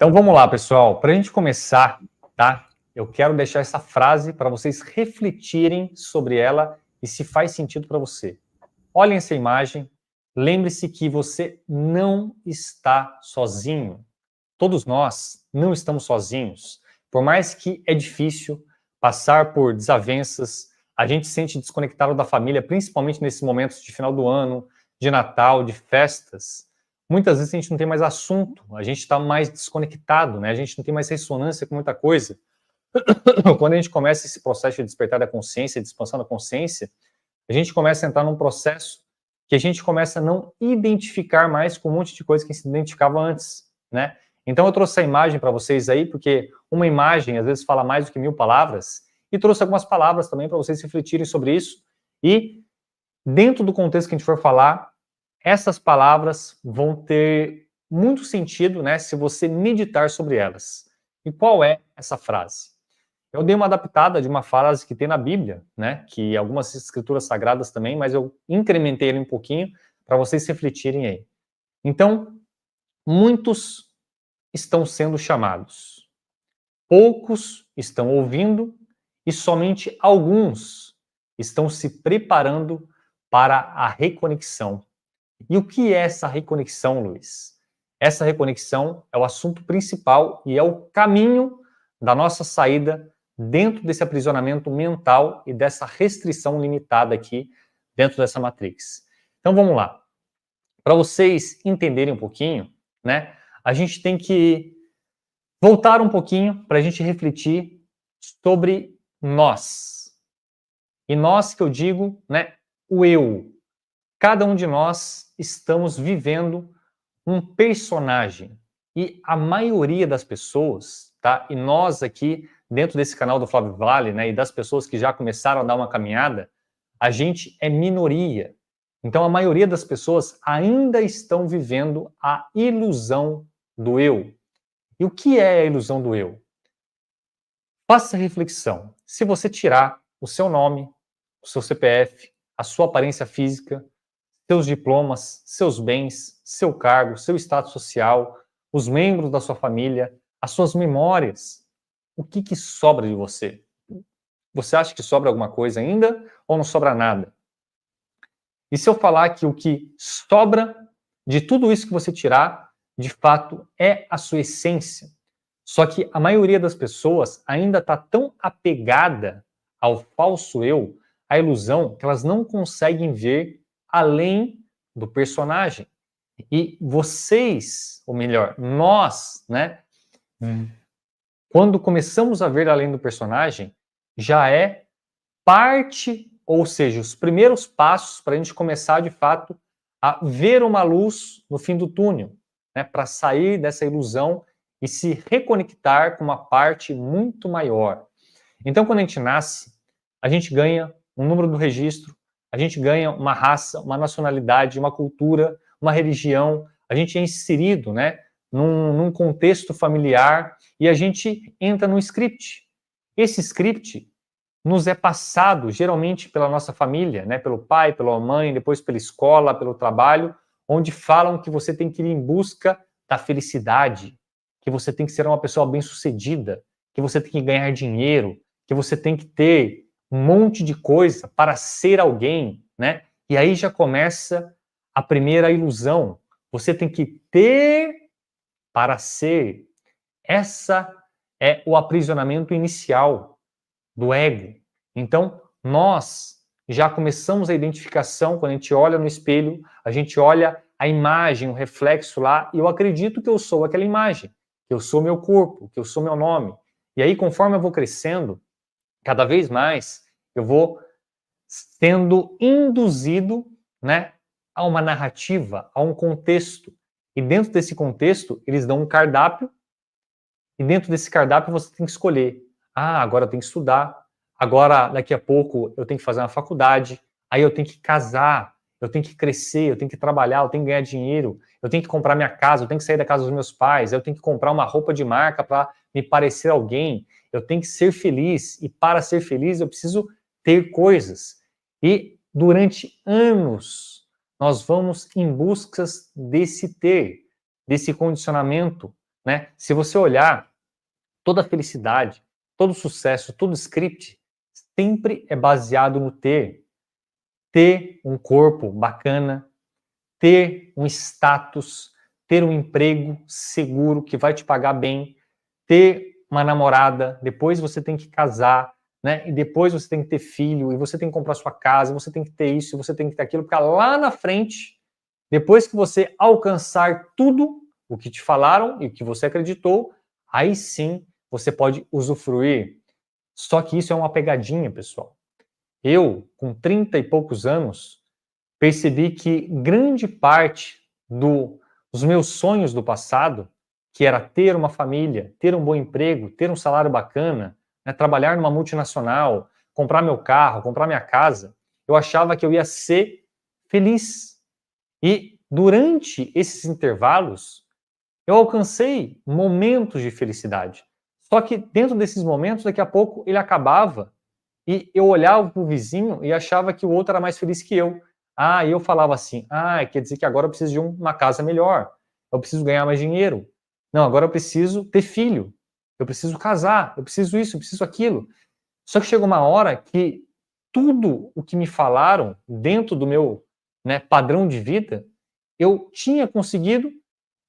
Então vamos lá, pessoal. Para a gente começar, tá? Eu quero deixar essa frase para vocês refletirem sobre ela e se faz sentido para você. Olhem essa imagem, lembre-se que você não está sozinho. Todos nós não estamos sozinhos. Por mais que é difícil passar por desavenças, a gente se sente desconectado da família, principalmente nesses momentos de final do ano, de Natal, de festas. Muitas vezes a gente não tem mais assunto, a gente está mais desconectado, né? A gente não tem mais ressonância com muita coisa. Quando a gente começa esse processo de despertar da consciência, de expansão da consciência, a gente começa a entrar num processo que a gente começa a não identificar mais com um monte de coisa que se identificava antes, né? Então eu trouxe a imagem para vocês aí, porque uma imagem às vezes fala mais do que 1000 palavras, e trouxe algumas palavras também para vocês refletirem sobre isso, e dentro do contexto que a gente for falar, essas palavras vão ter muito sentido, né, se você meditar sobre elas. E qual é essa frase? Eu dei uma adaptada de uma frase que tem na Bíblia, né, que algumas escrituras sagradas também, mas eu incrementei ele um pouquinho para vocês refletirem aí. Então, muitos estão sendo chamados, poucos estão ouvindo e somente alguns estão se preparando para a reconexão. E o que é essa reconexão, Luiz? Essa reconexão é o assunto principal e é o caminho da nossa saída dentro desse aprisionamento mental e dessa restrição limitada aqui dentro dessa matrix. Então vamos lá. Para vocês entenderem um pouquinho, né, a gente tem que voltar um pouquinho para a gente refletir sobre nós. E nós que eu digo, né, o eu. Cada um de nós estamos vivendo um personagem. E a maioria das pessoas, tá? E nós aqui, dentro desse canal do Flávio Vale, né, e das pessoas que já começaram a dar uma caminhada, a gente é minoria. Então, a maioria das pessoas ainda estão vivendo a ilusão do eu. E o que é a ilusão do eu? Faça reflexão. Se você tirar o seu nome, o seu CPF, a sua aparência física, seus diplomas, seus bens, seu cargo, seu status social, os membros da sua família, as suas memórias, o que sobra de você? Você acha que sobra alguma coisa ainda ou não sobra nada? E se eu falar que o que sobra de tudo isso que você tirar, de fato, é a sua essência? Só que a maioria das pessoas ainda está tão apegada ao falso eu, à ilusão, que elas não conseguem ver além do personagem. E vocês, ou melhor, nós, né, quando começamos a ver além do personagem, já é parte, ou seja, os primeiros passos para a gente começar, de fato, a ver uma luz no fim do túnel, né, para sair dessa ilusão e se reconectar com uma parte muito maior. Então, quando a gente nasce, a gente ganha um número do registro, a gente ganha uma raça, uma nacionalidade, uma cultura, uma religião, a gente é inserido, né, num contexto familiar e a gente entra num script. Esse script nos é passado, geralmente, pela nossa família, né, pelo pai, pela mãe, depois pela escola, pelo trabalho, onde falam que você tem que ir em busca da felicidade, que você tem que ser uma pessoa bem-sucedida, que você tem que ganhar dinheiro, que você tem que ter um monte de coisa para ser alguém, né? E aí já começa a primeira ilusão. Você tem que ter para ser. Essa é o aprisionamento inicial do ego. Então, nós já começamos a identificação quando a gente olha no espelho, a gente olha a imagem, o reflexo lá, e eu acredito que eu sou aquela imagem, que eu sou meu corpo, que eu sou meu nome. E aí, conforme eu vou crescendo, cada vez mais eu vou sendo induzido, né, a uma narrativa, a um contexto. E dentro desse contexto, eles dão um cardápio, e dentro desse cardápio você tem que escolher. Ah, agora eu tenho que estudar, agora daqui a pouco eu tenho que fazer uma faculdade, aí eu tenho que casar, eu tenho que crescer, eu tenho que trabalhar, eu tenho que ganhar dinheiro, eu tenho que comprar minha casa, eu tenho que sair da casa dos meus pais, eu tenho que comprar uma roupa de marca para me parecer alguém, eu tenho que ser feliz, e para ser feliz eu preciso ter coisas. E durante anos nós vamos em busca desse ter, desse condicionamento, né? Se você olhar, toda a felicidade, todo sucesso, todo script, sempre é baseado no ter. Ter um corpo bacana, ter um status, ter um emprego seguro que vai te pagar bem, ter uma namorada, depois você tem que casar, né? E depois você tem que ter filho, e você tem que comprar sua casa, você tem que ter isso, você tem que ter aquilo, porque lá na frente, depois que você alcançar tudo o que te falaram e o que você acreditou, aí sim você pode usufruir. Só que isso é uma pegadinha, pessoal. Eu, com 30 e poucos anos, percebi que grande parte dos meus sonhos do passado, que era ter uma família, ter um bom emprego, ter um salário bacana, né, trabalhar numa multinacional, comprar meu carro, comprar minha casa, eu achava que eu ia ser feliz. E durante esses intervalos, eu alcancei momentos de felicidade. Só que dentro desses momentos, daqui a pouco, ele acabava e eu olhava para o vizinho e achava que o outro era mais feliz que eu. Ah, e eu falava assim: ah, quer dizer que agora eu preciso de uma casa melhor, eu preciso ganhar mais dinheiro. Não, agora eu preciso ter filho, eu preciso casar, eu preciso isso, eu preciso aquilo. Só que chegou uma hora que tudo o que me falaram dentro do meu, né, padrão de vida, eu tinha conseguido,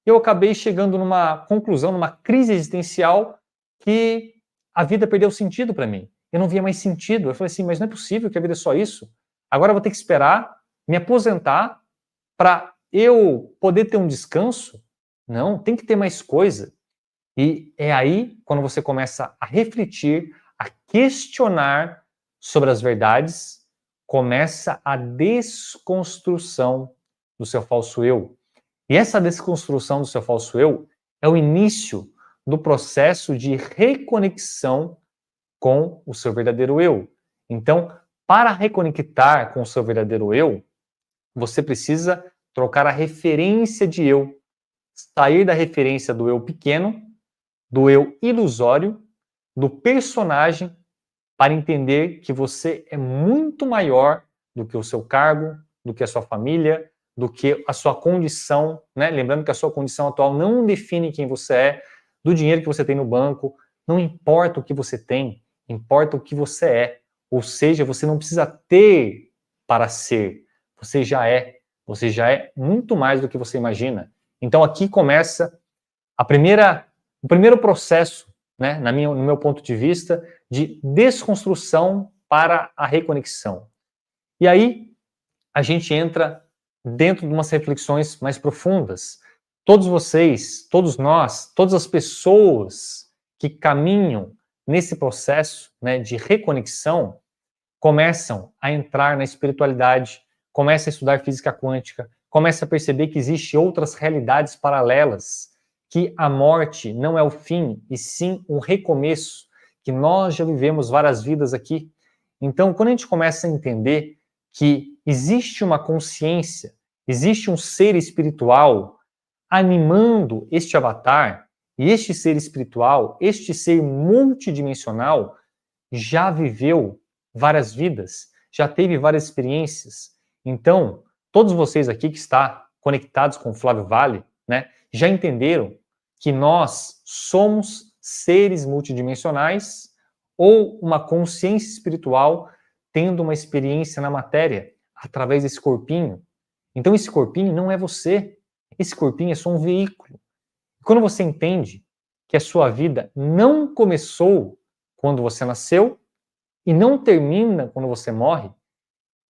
eu acabei chegando numa conclusão, numa crise existencial, que a vida perdeu sentido para mim. Eu não via mais sentido. Eu falei assim, mas não é possível que a vida é só isso. Agora eu vou ter que esperar me aposentar para eu poder ter um descanso? Não, tem que ter mais coisa. E é aí quando você começa a refletir, a questionar sobre as verdades, começa a desconstrução do seu falso eu. E essa desconstrução do seu falso eu é o início do processo de reconexão com o seu verdadeiro eu. Então, para reconectar com o seu verdadeiro eu, você precisa trocar a referência de eu, sair da referência do eu pequeno, do eu ilusório, do personagem, para entender que você é muito maior do que o seu cargo, do que a sua família, do que a sua condição, né? Lembrando que a sua condição atual não define quem você é, do dinheiro que você tem no banco, não importa o que você tem, importa o que você é. Ou seja, você não precisa ter para ser, você já é muito mais do que você imagina. Então aqui começa o primeiro processo, né, no meu ponto de vista, de desconstrução para a reconexão. E aí a gente entra dentro de umas reflexões mais profundas. Todos vocês, todos nós, todas as pessoas que caminham nesse processo, né, de reconexão, começam a entrar na espiritualidade, começam a estudar física quântica, começam a perceber que existem outras realidades paralelas, que a morte não é o fim, e sim um recomeço, que nós já vivemos várias vidas aqui. Então, quando a gente começa a entender que existe uma consciência, existe um ser espiritual animando este avatar, e este ser espiritual, este ser multidimensional, já viveu várias vidas, já teve várias experiências. Então, todos vocês aqui que estão conectados com o Flávio Vale, né, já entenderam que nós somos seres multidimensionais ou uma consciência espiritual tendo uma experiência na matéria através desse corpinho. Então esse corpinho não é você, esse corpinho é só um veículo. Quando você entende que a sua vida não começou quando você nasceu e não termina quando você morre,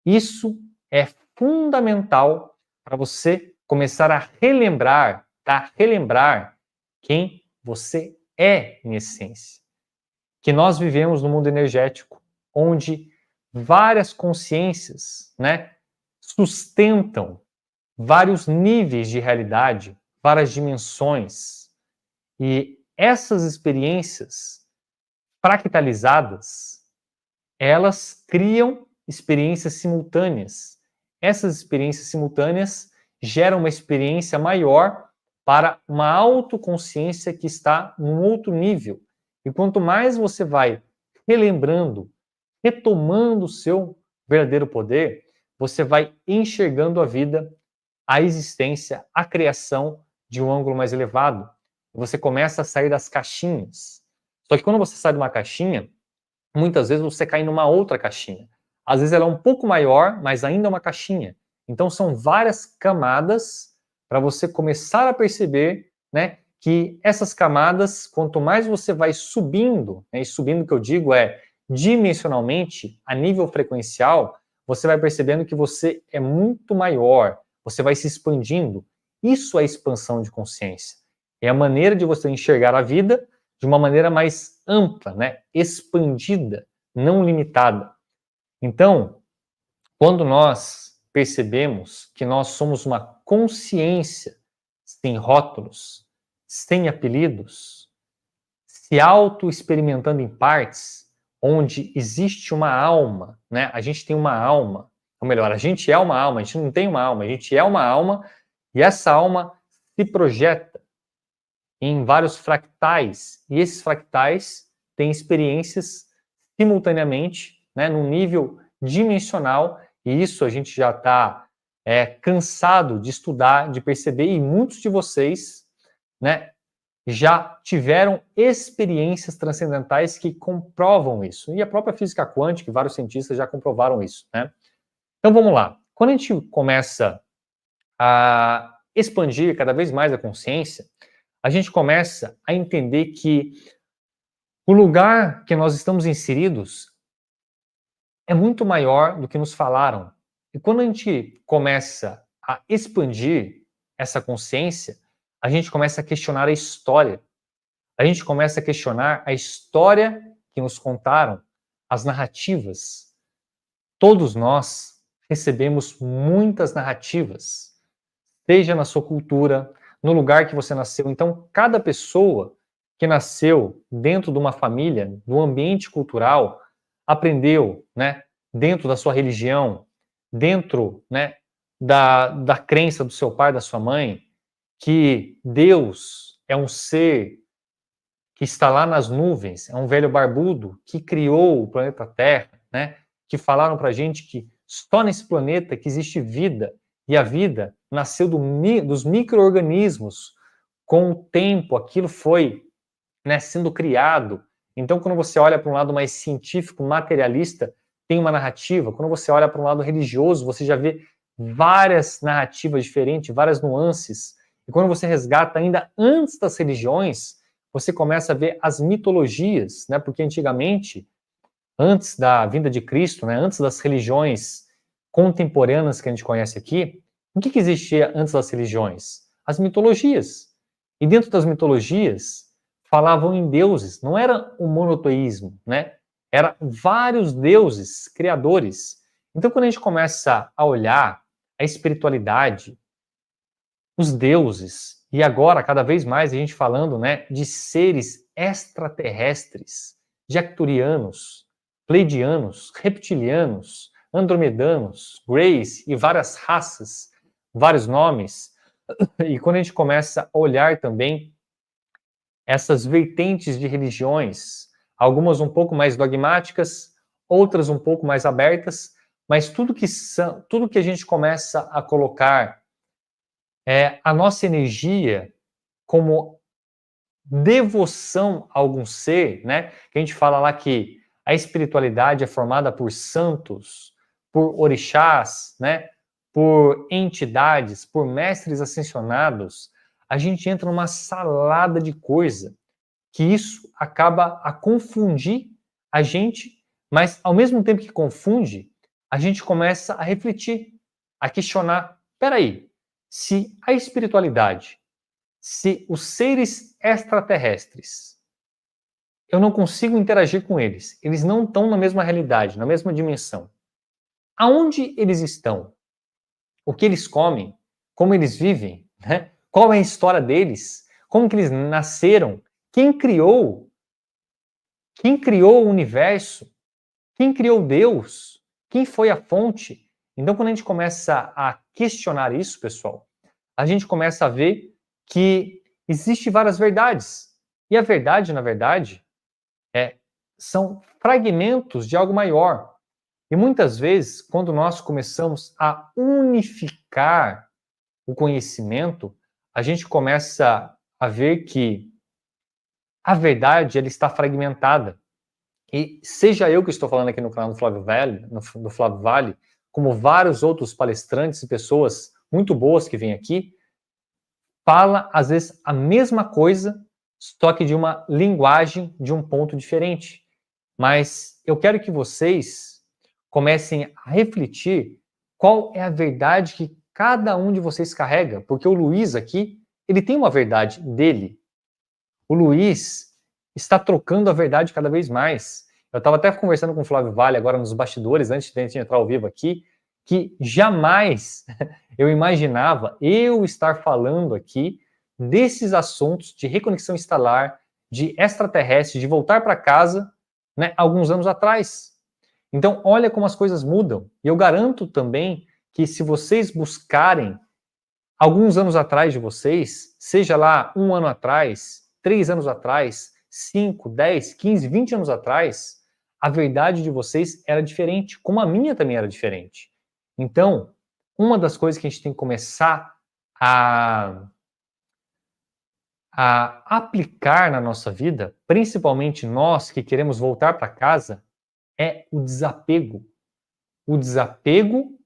isso é fundamental para você começar a relembrar, tá? Relembrar quem você é em essência. Que nós vivemos num mundo energético, onde várias consciências, né, sustentam vários níveis de realidade, várias dimensões. E essas experiências fractalizadas, elas criam experiências simultâneas. Essas experiências simultâneas geram uma experiência maior para uma autoconsciência que está num outro nível. E quanto mais você vai relembrando, retomando o seu verdadeiro poder, você vai enxergando a vida, a existência, a criação de um ângulo mais elevado. Você começa a sair das caixinhas. Só que quando você sai de uma caixinha, muitas vezes você cai numa outra caixinha. Às vezes ela é um pouco maior, mas ainda é uma caixinha. Então são várias camadas para você começar a perceber, né, que essas camadas, quanto mais você vai subindo, né, e subindo que eu digo é dimensionalmente, a nível frequencial, você vai percebendo que você é muito maior, você vai se expandindo. Isso é expansão de consciência. É a maneira de você enxergar a vida de uma maneira mais ampla, né, expandida, não limitada. Então, quando nós percebemos que nós somos uma consciência sem rótulos, sem apelidos, se auto-experimentando em partes, onde existe uma alma, né? A gente tem uma alma, ou melhor, a gente é uma alma, a gente não tem uma alma, a gente é uma alma, e essa alma se projeta em vários fractais, e esses fractais têm experiências simultaneamente, né, num nível dimensional, e isso a gente já está cansado de estudar, de perceber, e muitos de vocês, né, já tiveram experiências transcendentais que comprovam isso, e a própria física quântica, vários cientistas já comprovaram isso, né? Então vamos lá, quando a gente começa a expandir cada vez mais a consciência, a gente começa a entender que o lugar que nós estamos inseridos é muito maior do que nos falaram. E quando a gente começa a expandir essa consciência, a gente começa a questionar a história. A gente começa a questionar a história que nos contaram, as narrativas. Todos nós recebemos muitas narrativas, seja na sua cultura, no lugar que você nasceu. Então, cada pessoa que nasceu dentro de uma família, do ambiente cultural, aprendeu, né, dentro da sua religião, dentro, né, da crença do seu pai, da sua mãe, que Deus é um ser que está lá nas nuvens, é um velho barbudo que criou o planeta Terra, né, que falaram para a gente que só nesse planeta que existe vida, e a vida nasceu dos micro-organismos. Com o tempo, aquilo foi, né, sendo criado. Então, quando você olha para um lado mais científico, materialista, tem uma narrativa. Quando você olha para um lado religioso, você já vê várias narrativas diferentes, várias nuances. E quando você resgata ainda antes das religiões, você começa a ver as mitologias, né? Porque antigamente, antes da vinda de Cristo, né, antes das religiões contemporâneas que a gente conhece aqui, o que existia antes das religiões? As mitologias. E dentro das mitologias, falavam em deuses, não era o monoteísmo, né? Era vários deuses criadores. Então, quando a gente começa a olhar a espiritualidade, os deuses, e agora, cada vez mais, a gente falando, né, de seres extraterrestres, de arcturianos, pleidianos, reptilianos, andromedanos, greys e várias raças, vários nomes. E quando a gente começa a olhar também essas vertentes de religiões, algumas um pouco mais dogmáticas, outras um pouco mais abertas, mas tudo que a gente começa a colocar a nossa energia como devoção a algum ser, né? Que a gente fala lá que a espiritualidade é formada por santos, por orixás, né? Por entidades, por mestres ascensionados. A gente entra numa salada de coisa que isso acaba a confundir a gente, mas ao mesmo tempo que confunde, a gente começa a refletir, a questionar, peraí, se a espiritualidade, se os seres extraterrestres, eu não consigo interagir com eles, eles não estão na mesma realidade, na mesma dimensão. Aonde eles estão? O que eles comem? Como eles vivem? Né? Qual é a história deles? Como que eles nasceram? Quem criou? Quem criou o universo? Quem criou Deus? Quem foi a fonte? Então, quando a gente começa a questionar isso, pessoal, a gente começa a ver que existem várias verdades. E a verdade, na verdade, são fragmentos de algo maior. E muitas vezes, quando nós começamos a unificar o conhecimento, a gente começa a ver que a verdade ela está fragmentada. E seja eu que estou falando aqui no canal do Flávio Vale, do Flávio Vale, como vários outros palestrantes e pessoas muito boas que vêm aqui, fala às vezes a mesma coisa, só que de uma linguagem, de um ponto diferente. Mas eu quero que vocês comecem a refletir qual é a verdade que cada um de vocês carrega, porque o Luiz aqui, ele tem uma verdade dele. O Luiz está trocando a verdade cada vez mais. Eu estava até conversando com o Flávio Vale agora nos bastidores, antes de a gente entrar ao vivo aqui, que jamais eu imaginava eu estar falando aqui desses assuntos de reconexão estelar, de extraterrestre, de voltar para casa, né, alguns anos atrás. Então, olha como as coisas mudam. E eu garanto também que se vocês buscarem alguns anos atrás de vocês, seja lá 1 ano atrás, 3 anos atrás, 5, 10, 15, 20 anos atrás, a verdade de vocês era diferente, como a minha também era diferente. Então, uma das coisas que a gente tem que começar a aplicar na nossa vida, principalmente nós que queremos voltar para casa, é o desapego. O desapego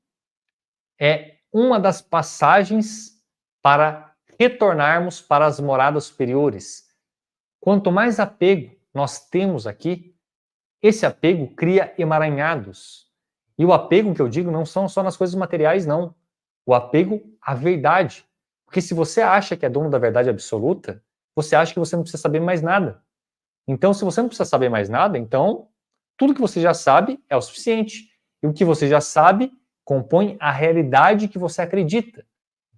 é uma das passagens para retornarmos para as moradas superiores. Quanto mais apego nós temos aqui, esse apego cria emaranhados. E o apego que eu digo não são só nas coisas materiais, não. O apego à verdade. Porque se você acha que é dono da verdade absoluta, você acha que você não precisa saber mais nada. Então, se você não precisa saber mais nada, então tudo que você já sabe é o suficiente. E o que você já sabe compõe a realidade que você acredita.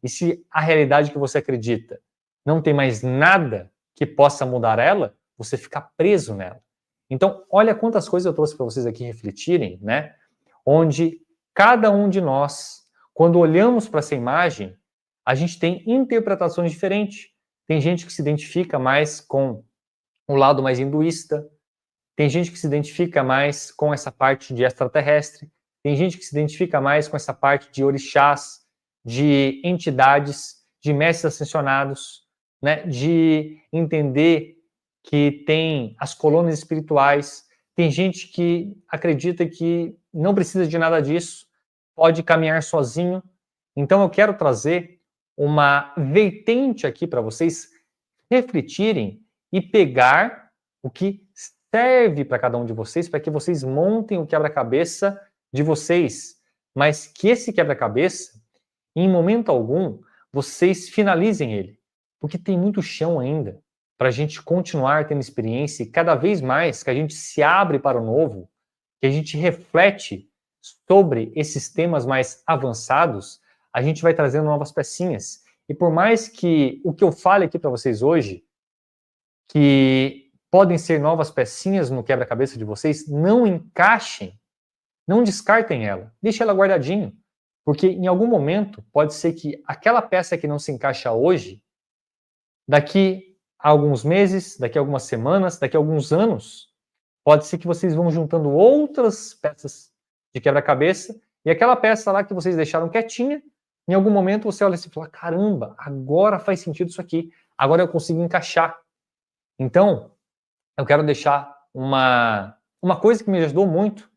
E se a realidade que você acredita não tem mais nada que possa mudar ela, você fica preso nela. Então, olha quantas coisas eu trouxe para vocês aqui refletirem, né? Onde cada um de nós, quando olhamos para essa imagem, a gente tem interpretações diferentes. Tem gente que se identifica mais com o lado mais hinduísta, tem gente que se identifica mais com essa parte de extraterrestre, tem gente que se identifica mais com essa parte de orixás, de entidades, de mestres ascensionados, né? De entender que tem as colônias espirituais, tem gente que acredita que não precisa de nada disso, pode caminhar sozinho. Então eu quero trazer uma vertente aqui para vocês refletirem e pegar o que serve para cada um de vocês, para que vocês montem o quebra-cabeça de vocês, mas que esse quebra-cabeça, em momento algum, vocês finalizem ele, porque tem muito chão ainda para a gente continuar tendo experiência e cada vez mais que a gente se abre para o novo, que a gente reflete sobre esses temas mais avançados, a gente vai trazendo novas pecinhas. E por mais que o que eu fale aqui para vocês hoje, que podem ser novas pecinhas no quebra-cabeça de vocês, não encaixem, não descartem ela, deixem ela guardadinho, porque em algum momento pode ser que aquela peça que não se encaixa hoje, daqui a alguns meses, daqui a algumas semanas, daqui a alguns anos, pode ser que vocês vão juntando outras peças de quebra-cabeça e aquela peça lá que vocês deixaram quietinha, em algum momento você olha assim e fala, caramba, agora faz sentido isso aqui, agora eu consigo encaixar. Então, eu quero deixar uma coisa que me ajudou muito,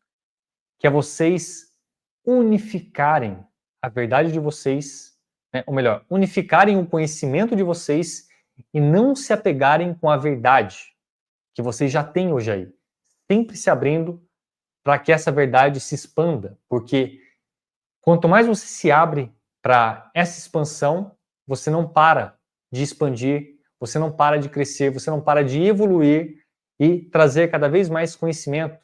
que é vocês unificarem a verdade de vocês, né? Ou melhor, unificarem o conhecimento de vocês e não se apegarem com a verdade que vocês já têm hoje aí. Sempre se abrindo para que essa verdade se expanda, porque quanto mais você se abre para essa expansão, você não para de expandir, você não para de crescer, você não para de evoluir e trazer cada vez mais conhecimento,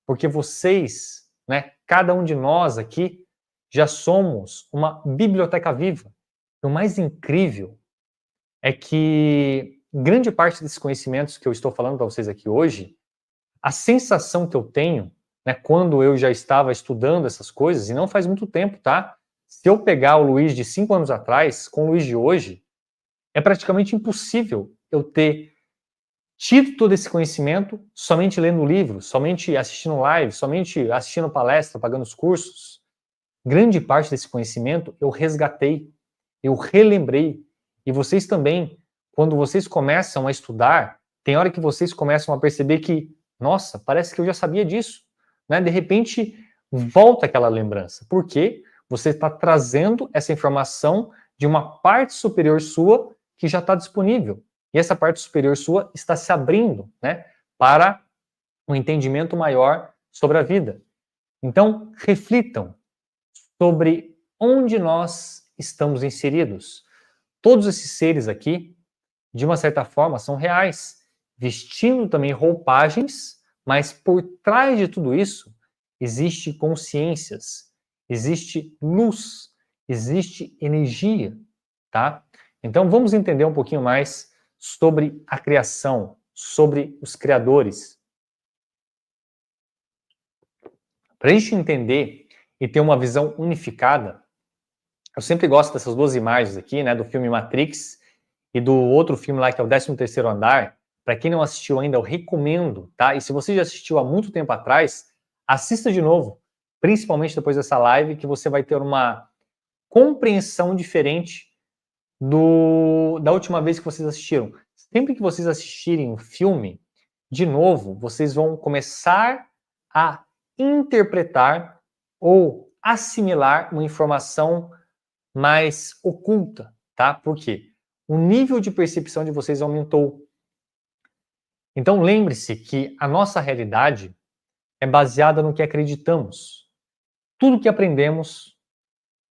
porque vocês, né, cada um de nós aqui, já somos uma biblioteca viva. O mais incrível é que grande parte desses conhecimentos que eu estou falando para vocês aqui hoje, a sensação que eu tenho, né, quando eu já estava estudando essas coisas, e não faz muito tempo, tá? Se eu pegar o Luiz de 5 anos atrás com o Luiz de hoje, é praticamente impossível eu ter tido todo esse conhecimento somente lendo livro, somente assistindo live, somente assistindo palestra, pagando os cursos. Grande parte desse conhecimento eu resgatei, eu relembrei. E vocês também, quando vocês começam a estudar, tem hora que vocês começam a perceber que, nossa, parece que eu já sabia disso, né? De repente, volta aquela lembrança. Por quê? Você está trazendo essa informação de uma parte superior sua que já está disponível. E essa parte superior sua está se abrindo, né, para um entendimento maior sobre a vida. Então, reflitam sobre onde nós estamos inseridos. Todos esses seres aqui, de uma certa forma, são reais, vestindo também roupagens, mas por trás de tudo isso, existe consciências, existe luz, existe energia, tá? Então vamos entender um pouquinho mais sobre a criação, sobre os criadores. Para a gente entender e ter uma visão unificada, eu sempre gosto dessas duas imagens aqui, né, do filme Matrix e do outro filme lá que é o 13º Andar. Para quem não assistiu ainda, eu recomendo, tá? E se você já assistiu há muito tempo atrás, assista de novo, principalmente depois dessa live, que você vai ter uma compreensão diferente da última vez que vocês assistiram. Sempre que vocês assistirem um filme, de novo, vocês vão começar a interpretar ou assimilar uma informação mais oculta, tá? Por quê? O nível de percepção de vocês aumentou. Então lembre-se que a nossa realidade é baseada no que acreditamos. Tudo que aprendemos,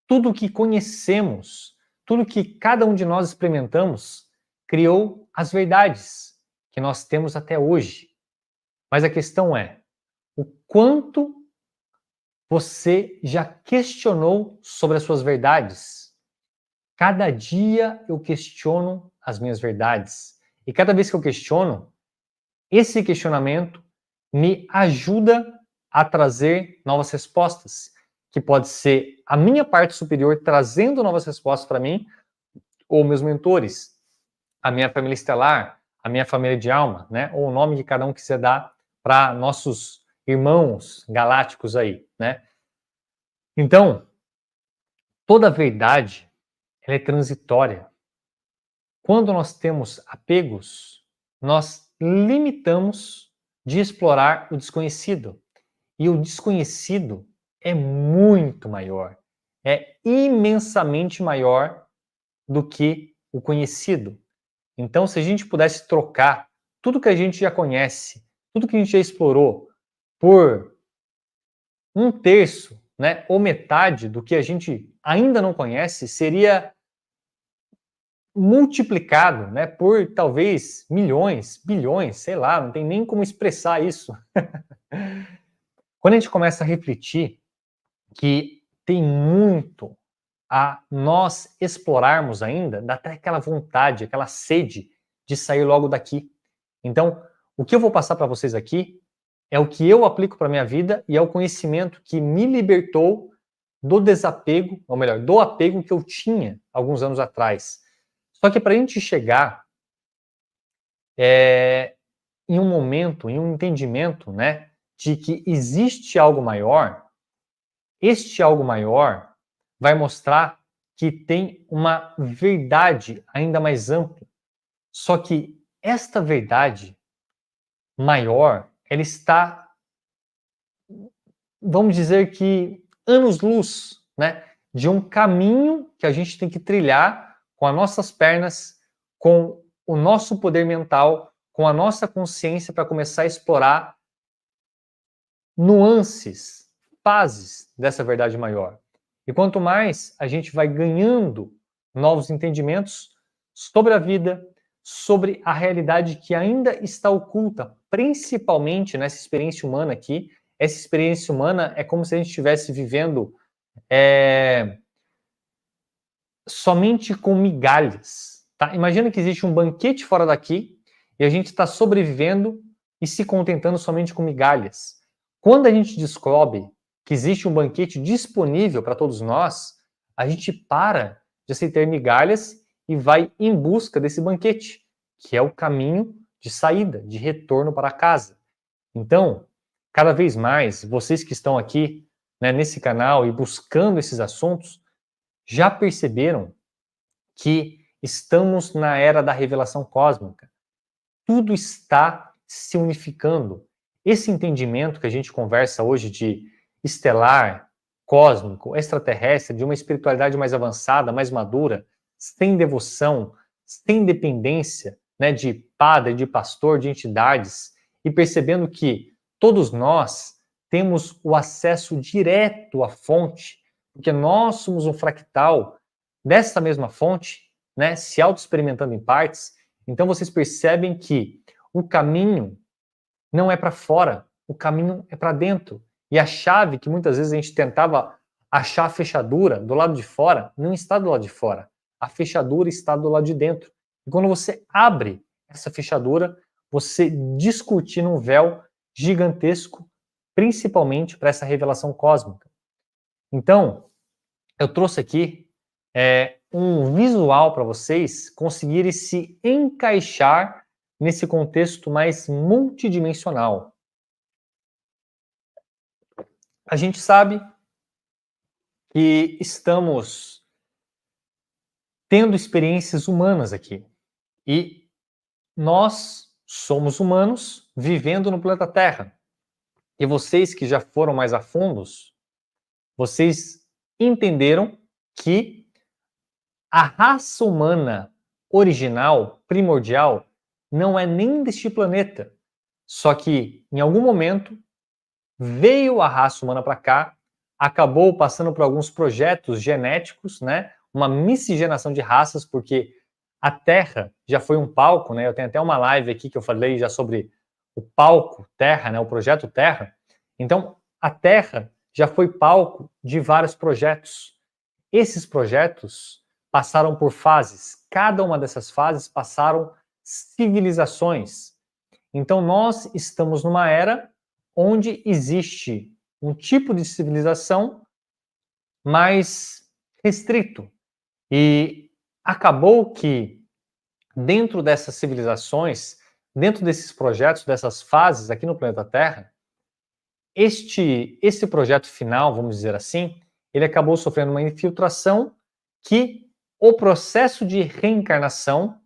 tudo que conhecemos, tudo que cada um de nós experimentamos, criou as verdades que nós temos até hoje. Mas a questão é, o quanto você já questionou sobre as suas verdades? Cada dia eu questiono as minhas verdades. E cada vez que eu questiono, esse questionamento me ajuda a trazer novas respostas, que pode ser a minha parte superior trazendo novas respostas para mim, ou meus mentores, a minha família estelar, a minha família de alma, né? Ou o nome que cada um quiser dar para nossos irmãos galácticos aí, né? Então, toda verdade ela é transitória. Quando nós temos apegos, nós limitamos de explorar o desconhecido. E o desconhecido é muito maior, é imensamente maior do que o conhecido. Então, se a gente pudesse trocar tudo que a gente já conhece, tudo que a gente já explorou, por 1/3, né, ou metade do que a gente ainda não conhece, seria multiplicado, né, por talvez milhões, bilhões, sei lá, não tem nem como expressar isso. Quando a gente começa a refletir que tem muito a nós explorarmos ainda, dá até aquela vontade, aquela sede de sair logo daqui. Então, o que eu vou passar para vocês aqui é o que eu aplico para minha vida e é o conhecimento que me libertou do desapego, ou melhor, do apego que eu tinha alguns anos atrás. Só que para a gente chegar em um momento, em um entendimento, né, de que existe algo maior, este algo maior vai mostrar que tem uma verdade ainda mais ampla. Só que esta verdade maior, ela está, vamos dizer que anos-luz, né, de um caminho que a gente tem que trilhar com as nossas pernas, com o nosso poder mental, com a nossa consciência para começar a explorar nuances, fases dessa verdade maior. E quanto mais a gente vai ganhando novos entendimentos sobre a vida, sobre a realidade que ainda está oculta, principalmente nessa experiência humana aqui. Essa experiência humana é como se a gente estivesse vivendo somente com migalhas. Tá? Imagina que existe um banquete fora daqui e a gente está sobrevivendo e se contentando somente com migalhas. Quando a gente descobre que existe um banquete disponível para todos nós, a gente para de aceitar migalhas e vai em busca desse banquete, que é o caminho de saída, de retorno para casa. Então, cada vez mais, vocês que estão aqui, né, nesse canal e buscando esses assuntos, já perceberam que estamos na era da revelação cósmica. Tudo está se unificando. Esse entendimento que a gente conversa hoje de estelar, cósmico, extraterrestre, de uma espiritualidade mais avançada, mais madura, sem devoção, sem dependência, né, de padre, de pastor, de entidades, e percebendo que todos nós temos o acesso direto à fonte, porque nós somos um fractal dessa mesma fonte, né, se auto-experimentando em partes. Então vocês percebem que o caminho não é para fora, o caminho é para dentro. E a chave que muitas vezes a gente tentava achar a fechadura do lado de fora, não está do lado de fora. A fechadura está do lado de dentro. E quando você abre essa fechadura, você descortina um véu gigantesco, principalmente para essa revelação cósmica. Então, eu trouxe aqui um visual para vocês conseguirem se encaixar nesse contexto mais multidimensional. A gente sabe que estamos tendo experiências humanas aqui. E nós somos humanos vivendo no planeta Terra. E vocês que já foram mais a fundos, vocês entenderam que a raça humana original, primordial, não é nem deste planeta. Só que, em algum momento, veio a raça humana para cá, acabou passando por alguns projetos genéticos, né? Uma miscigenação de raças, porque a Terra já foi um palco, né? Eu tenho até uma live aqui que eu falei já sobre o palco Terra, né? O projeto Terra. Então, a Terra já foi palco de vários projetos. Esses projetos passaram por fases. Cada uma dessas fases passaram civilizações. Então, nós estamos numa era onde existe um tipo de civilização mais restrito. E acabou que, dentro dessas civilizações, dentro desses projetos, dessas fases aqui no planeta Terra, esse projeto final, vamos dizer assim, ele acabou sofrendo uma infiltração que o processo de reencarnação,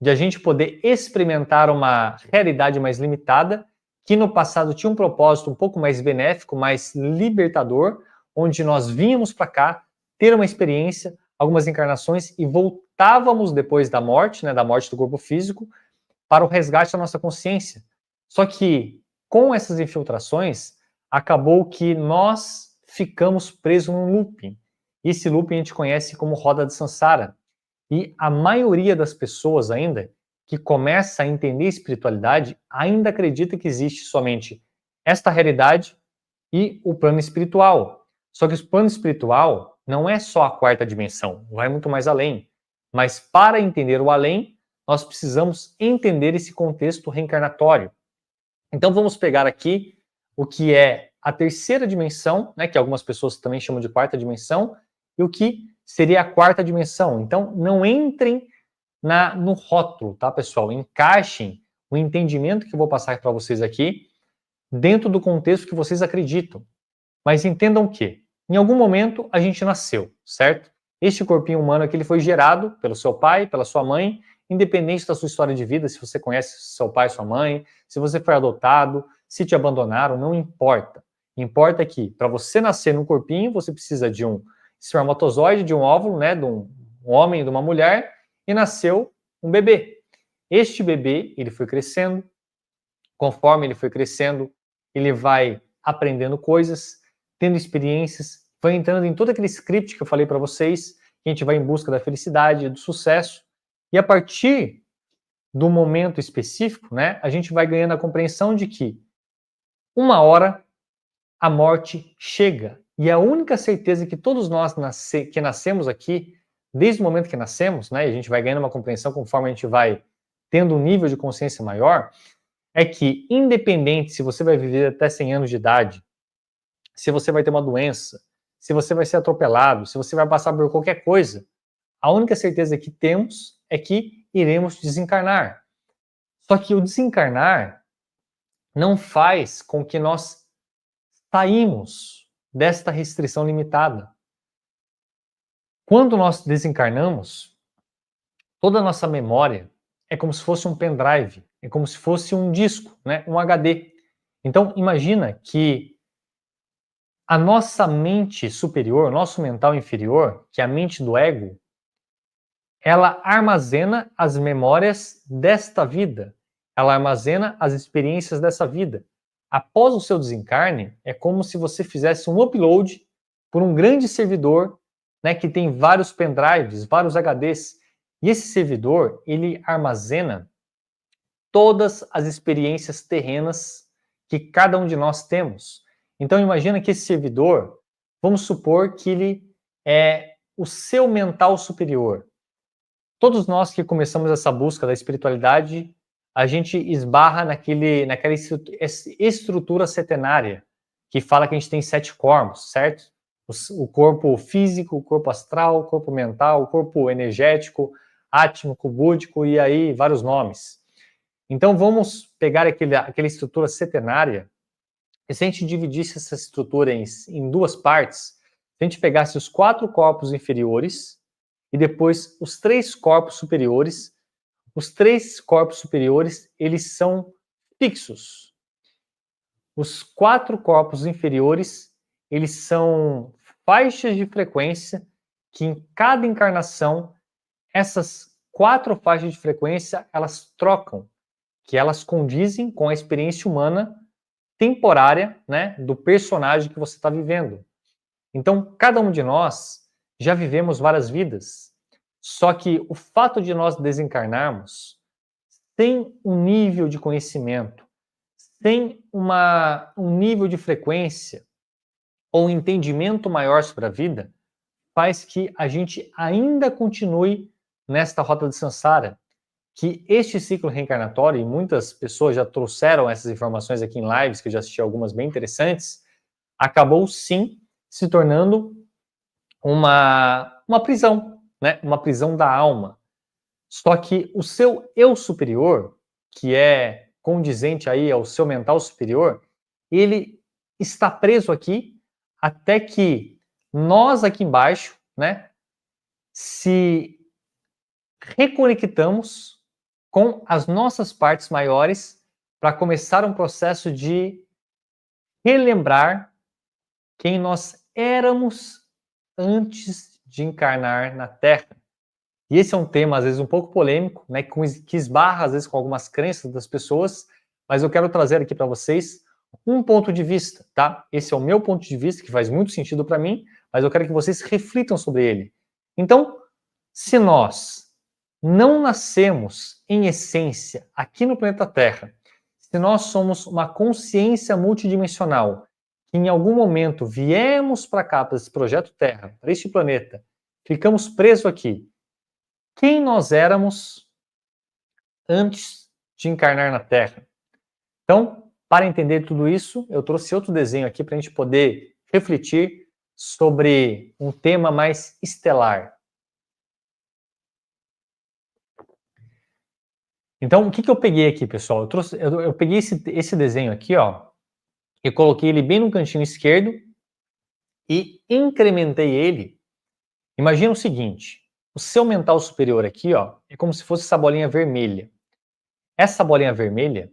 de a gente poder experimentar uma realidade mais limitada, que no passado tinha um propósito um pouco mais benéfico, mais libertador, onde nós vínhamos para cá ter uma experiência, algumas encarnações e voltávamos depois da morte, né, da morte do corpo físico, para o resgate da nossa consciência. Só que com essas infiltrações, acabou que nós ficamos presos num looping. Esse looping a gente conhece como roda de Sansara. E a maioria das pessoas ainda que começa a entender espiritualidade ainda acredita que existe somente esta realidade e o plano espiritual. Só que o plano espiritual não é só a quarta dimensão, vai muito mais além. Mas para entender o além, nós precisamos entender esse contexto reencarnatório. Então vamos pegar aqui o que é a terceira dimensão, né, que algumas pessoas também chamam de quarta dimensão, e o que seria a quarta dimensão. Então não entrem no rótulo, tá, pessoal? Encaixem o entendimento que eu vou passar para vocês aqui dentro do contexto que vocês acreditam. Mas entendam que, em algum momento, a gente nasceu, certo? Este corpinho humano aqui ele foi gerado pelo seu pai, pela sua mãe, independente da sua história de vida, se você conhece seu pai, sua mãe, se você foi adotado, se te abandonaram, não importa. Importa que, para você nascer num corpinho, você precisa de um espermatozoide, de um óvulo, né, de um homem e de uma mulher, e nasceu um bebê. Este bebê, ele foi crescendo, conforme ele foi crescendo, ele vai aprendendo coisas, tendo experiências, vai entrando em todo aquele script que eu falei para vocês, que a gente vai em busca da felicidade, do sucesso, e a partir do momento específico, né, a gente vai ganhando a compreensão de que uma hora a morte chega. E a única certeza que todos nós que nascemos aqui, desde o momento que nascemos, né, e a gente vai ganhando uma compreensão conforme a gente vai tendo um nível de consciência maior, é que independente se você vai viver até 100 anos de idade, se você vai ter uma doença, se você vai ser atropelado, se você vai passar por qualquer coisa, a única certeza que temos é que iremos desencarnar. Só que o desencarnar não faz com que nós saímos desta restrição limitada. Quando nós desencarnamos, Toda a nossa memória é como se fosse um pendrive, é como se fosse um disco, né? Um HD. Então, imagina que a nossa mente superior, nosso mental inferior, que é a mente do ego, ela armazena as memórias desta vida, ela armazena as experiências dessa vida. Após o seu desencarne, é como se você fizesse um upload por um grande servidor, né, que tem vários pendrives, vários HDs, e esse servidor, ele armazena todas as experiências terrenas que cada um de nós temos. Então imagina que esse servidor, vamos supor que ele é o seu mental superior. Todos nós que começamos essa busca da espiritualidade, a gente esbarra naquela estrutura setenária, que fala que a gente tem 7 corpos, certo? O corpo físico, o corpo astral, o corpo mental, o corpo energético, átmico, búdico e aí vários nomes. Então vamos pegar aquela estrutura setenária, e se a gente dividisse essa estrutura em 2 partes, se a gente pegasse os 4 corpos inferiores e depois os 3 corpos superiores, os 3 corpos superiores, eles são fixos. Os 4 corpos inferiores, eles são faixas de frequência que em cada encarnação, essas 4 faixas de frequência, elas trocam, que elas condizem com a experiência humana temporária, né, do personagem que você está vivendo. Então, cada um de nós já vivemos várias vidas, só que o fato de nós desencarnarmos sem um nível de conhecimento, sem um nível de frequência ou um entendimento maior sobre a vida, faz que a gente ainda continue nesta rota de samsara, que este ciclo reencarnatório, e muitas pessoas já trouxeram essas informações aqui em lives, que eu já assisti algumas bem interessantes, acabou sim se tornando uma prisão, né? Uma prisão da alma. Só que o seu eu superior, que é condizente aí ao seu mental superior, ele está preso aqui até que nós aqui embaixo, né, se reconectamos com as nossas partes maiores para começar um processo de relembrar quem nós éramos antes de encarnar na Terra. E esse é um tema, às vezes, um pouco polêmico, né, que esbarra, às vezes, com algumas crenças das pessoas, mas eu quero trazer aqui para vocês um ponto de vista, tá? Esse é o meu ponto de vista, que faz muito sentido para mim, mas eu quero que vocês reflitam sobre ele. Então, se nós não nascemos, em essência, aqui no planeta Terra, se nós somos uma consciência multidimensional, que em algum momento viemos para cá, para esse projeto Terra, para este planeta, ficamos presos aqui, quem nós éramos antes de encarnar na Terra? Então, para entender tudo isso, eu trouxe outro desenho aqui para a gente poder refletir sobre um tema mais estelar. Então, o que eu peguei aqui, pessoal? Eu peguei esse desenho aqui, ó, e coloquei ele bem no cantinho esquerdo e incrementei ele. Imagina o seguinte, o seu mental superior aqui, ó, é como se fosse essa bolinha vermelha. Essa bolinha vermelha,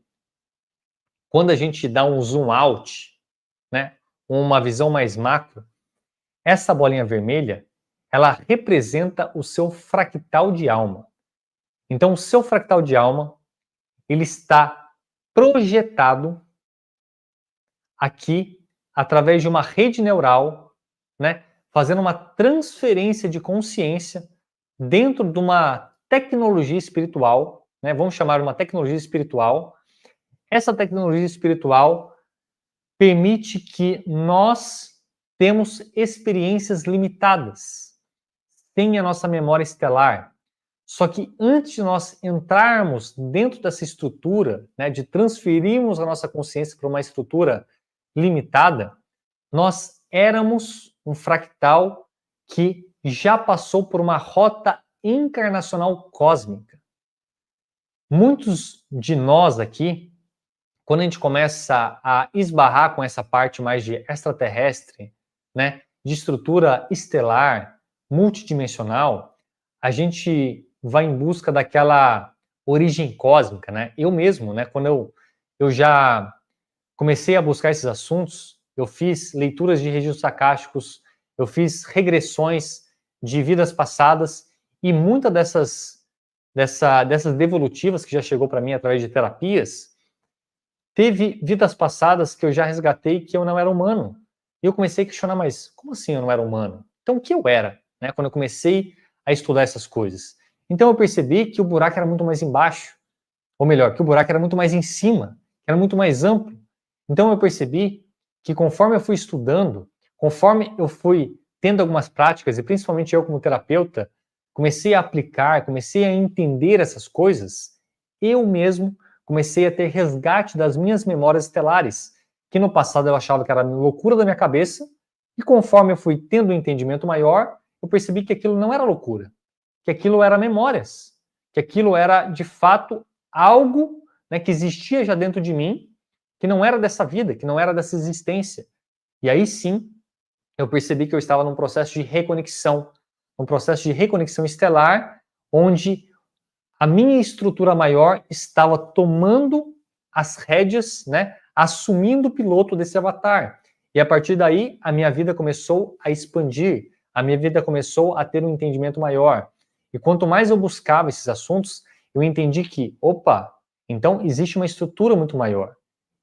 quando a gente dá um zoom out, né, uma visão mais macro, essa bolinha vermelha, ela representa o seu fractal de alma. Então, o seu fractal de alma, ele está projetado aqui através de uma rede neural, né, fazendo uma transferência de consciência dentro de uma tecnologia espiritual, né, vamos chamar uma tecnologia espiritual. Essa tecnologia espiritual permite que nós temos experiências limitadas, tem a nossa memória estelar. Só que antes de nós entrarmos dentro dessa estrutura, né, de transferirmos a nossa consciência para uma estrutura limitada, nós éramos um fractal que já passou por uma rota encarnacional cósmica. Muitos de nós aqui, quando a gente começa a esbarrar com essa parte mais de extraterrestre, né, de estrutura estelar, multidimensional, a gente vai em busca daquela origem cósmica, né? Eu mesmo, né, quando eu já comecei a buscar esses assuntos, eu fiz leituras de registros acásticos, eu fiz regressões de vidas passadas, e muitas dessas devolutivas que já chegou para mim através de terapias, teve vidas passadas que eu já resgatei que eu não era humano. E eu comecei a questionar, mas como assim eu não era humano? Então o que eu era, né, quando eu comecei a estudar essas coisas? Então eu percebi que o buraco era muito mais embaixo, ou melhor, que o buraco era muito mais em cima, era muito mais amplo. Então eu percebi que conforme eu fui estudando, conforme eu fui tendo algumas práticas, e principalmente eu como terapeuta, comecei a aplicar, comecei a entender essas coisas, eu mesmo comecei a ter resgate das minhas memórias estelares, que no passado eu achava que era loucura da minha cabeça, e conforme eu fui tendo um entendimento maior, eu percebi que aquilo não era loucura, que aquilo era memórias, que aquilo era, de fato, algo, né, que existia já dentro de mim, que não era dessa vida, que não era dessa existência. E aí sim, eu percebi que eu estava num processo de reconexão, um processo de reconexão estelar, onde a minha estrutura maior estava tomando as rédeas, né, assumindo o piloto desse avatar. E a partir daí, a minha vida começou a expandir, a minha vida começou a ter um entendimento maior. E quanto mais eu buscava esses assuntos, eu entendi que, opa, então existe uma estrutura muito maior.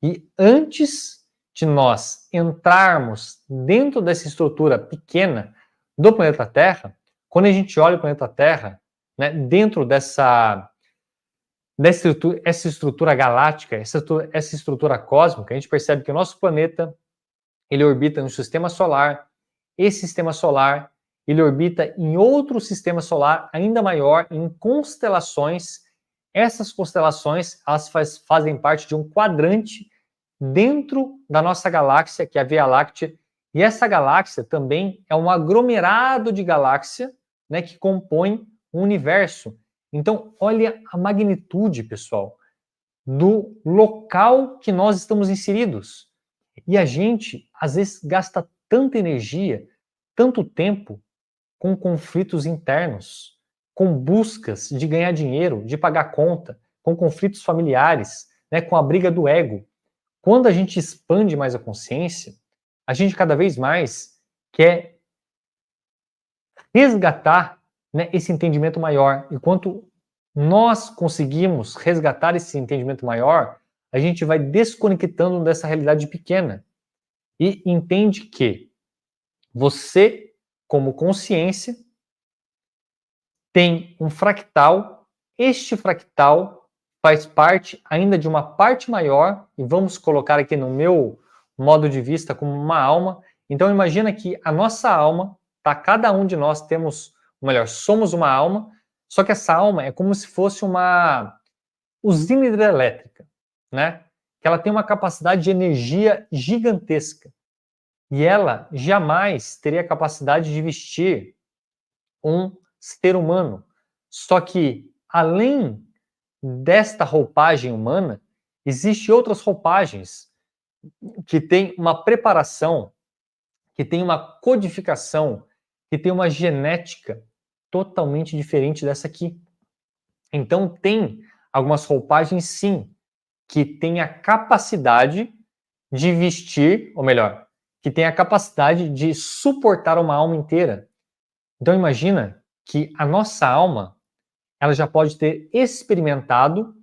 E antes de nós entrarmos dentro dessa estrutura pequena do planeta Terra, quando a gente olha o planeta Terra, né, dentro essa estrutura galáctica, essa estrutura cósmica, a gente percebe que o nosso planeta, ele orbita no sistema solar, esse sistema solar, ele orbita em outro sistema solar ainda maior, em constelações. Essas constelações, elas fazem parte de um quadrante dentro da nossa galáxia, que é a Via Láctea, e essa galáxia também é um aglomerado de galáxia, né, que compõe o universo. Então, olha a magnitude, pessoal, do local que nós estamos inseridos. E a gente, às vezes, gasta tanta energia, tanto tempo, com conflitos internos, com buscas de ganhar dinheiro, de pagar conta, com conflitos familiares, né, com a briga do ego. Quando a gente expande mais a consciência, a gente cada vez mais quer resgatar, né, esse entendimento maior. Enquanto nós conseguimos resgatar esse entendimento maior, a gente vai desconectando dessa realidade pequena e entende que você, como consciência, tem um fractal. Este fractal faz parte ainda de uma parte maior, e vamos colocar aqui no meu modo de vista como uma alma. Então imagina que a nossa alma, tá? Cada um de nós temos, ou melhor, somos uma alma, só que essa alma é como se fosse uma usina hidrelétrica, né? Que ela tem uma capacidade de energia gigantesca. E ela jamais teria a capacidade de vestir um ser humano. Só que, além desta roupagem humana, existem outras roupagens que têm uma preparação, que têm uma codificação, que têm uma genética totalmente diferente dessa aqui. Então, tem algumas roupagens, sim, que têm a capacidade de vestir, ou melhor, que têm a capacidade de suportar uma alma inteira. Então, imagina que a nossa alma, ela já pode ter experimentado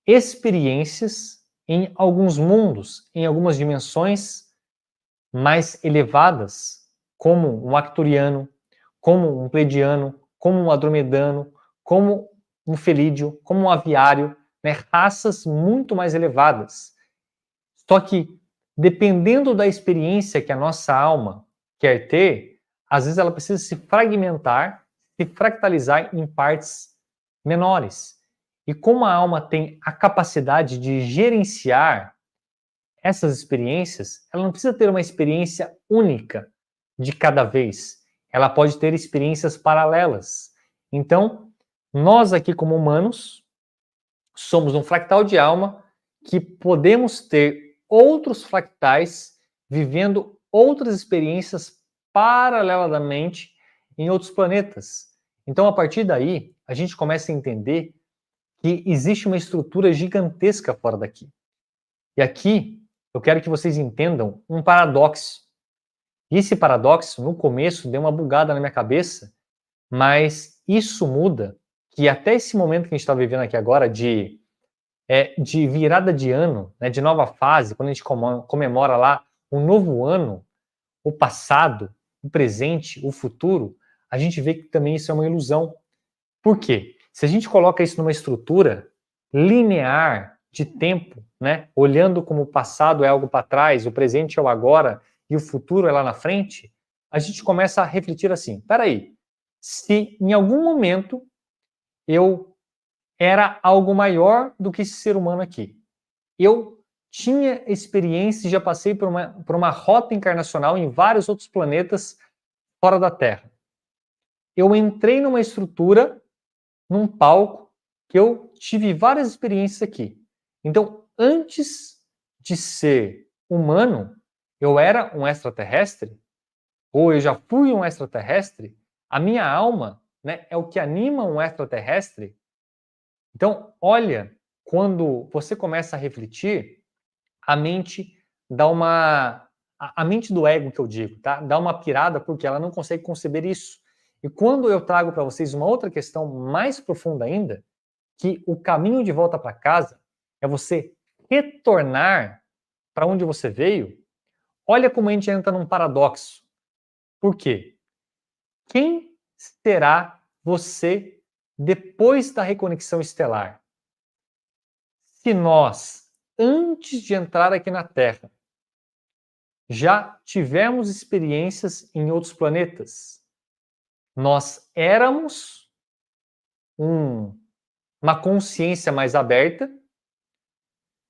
experiências em alguns mundos, em algumas dimensões mais elevadas, como um arcturiano, como um pleidiano, como um andromedano, como um felídeo, como um aviário, né? Raças muito mais elevadas. Só que, dependendo da experiência que a nossa alma quer ter, às vezes ela precisa se fragmentar, se fractalizar em partes menores. E como a alma tem a capacidade de gerenciar essas experiências, ela não precisa ter uma experiência única de cada vez. Ela pode ter experiências paralelas. Então, nós aqui como humanos, somos um fractal de alma que podemos ter outros fractais vivendo outras experiências paralelamente em outros planetas. Então, a partir daí, a gente começa a entender que existe uma estrutura gigantesca fora daqui. E aqui eu quero que vocês entendam um paradoxo. E esse paradoxo, no começo, deu uma bugada na minha cabeça, mas isso muda, que até esse momento que a gente está vivendo aqui agora, de virada de ano, né, de nova fase, quando a gente comemora lá um novo ano, o passado, o presente, o futuro, a gente vê que também isso é uma ilusão. Por quê? Se a gente coloca isso numa estrutura linear de tempo, né, olhando como o passado é algo para trás, o presente é o agora e o futuro é lá na frente, a gente começa a refletir assim, peraí, se em algum momento eu era algo maior do que esse ser humano aqui, eu tinha experiência e já passei por uma rota encarnacional em vários outros planetas fora da Terra. Eu entrei numa estrutura, num palco, que eu tive várias experiências aqui. Então, antes de ser humano, eu era um extraterrestre, ou eu já fui um extraterrestre, a minha alma, né, é o que anima um extraterrestre. Então, olha, quando você começa a refletir, a mente dá uma... A mente do ego, que eu digo, tá? Dá uma pirada porque ela não consegue conceber isso. E quando eu trago para vocês uma outra questão mais profunda ainda, que o caminho de volta para casa é você retornar para onde você veio, olha como a gente entra num paradoxo. Por quê? Quem será você depois da reconexão estelar? Se nós, antes de entrar aqui na Terra, já tivemos experiências em outros planetas, nós éramos uma consciência mais aberta,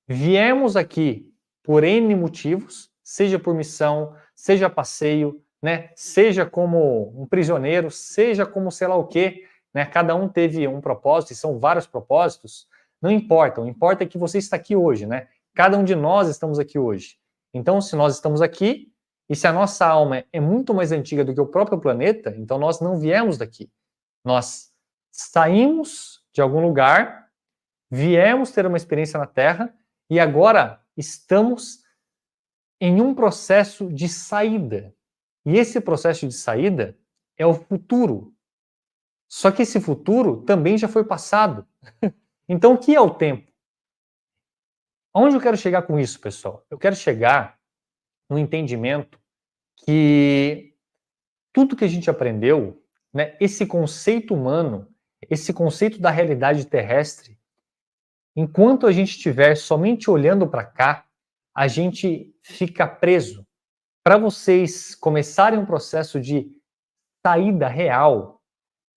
viemos aqui por N motivos, seja por missão, seja passeio, né? Seja como um prisioneiro, seja como sei lá o quê, né? Cada um teve um propósito, e são vários propósitos, não importa, o importa é que você está aqui hoje, né? Cada um de nós estamos aqui hoje. Então, se nós estamos aqui, e se a nossa alma é muito mais antiga do que o próprio planeta, então nós não viemos daqui. Nós saímos de algum lugar, viemos ter uma experiência na Terra, e agora estamos em um processo de saída. E esse processo de saída é o futuro. Só que esse futuro também já foi passado. Então, o que é o tempo? Onde eu quero chegar com isso, pessoal? Eu quero chegar no entendimento que tudo que a gente aprendeu, né, esse conceito humano, esse conceito da realidade terrestre, enquanto a gente estiver somente olhando para cá, a gente fica preso. Para vocês começarem um processo de saída real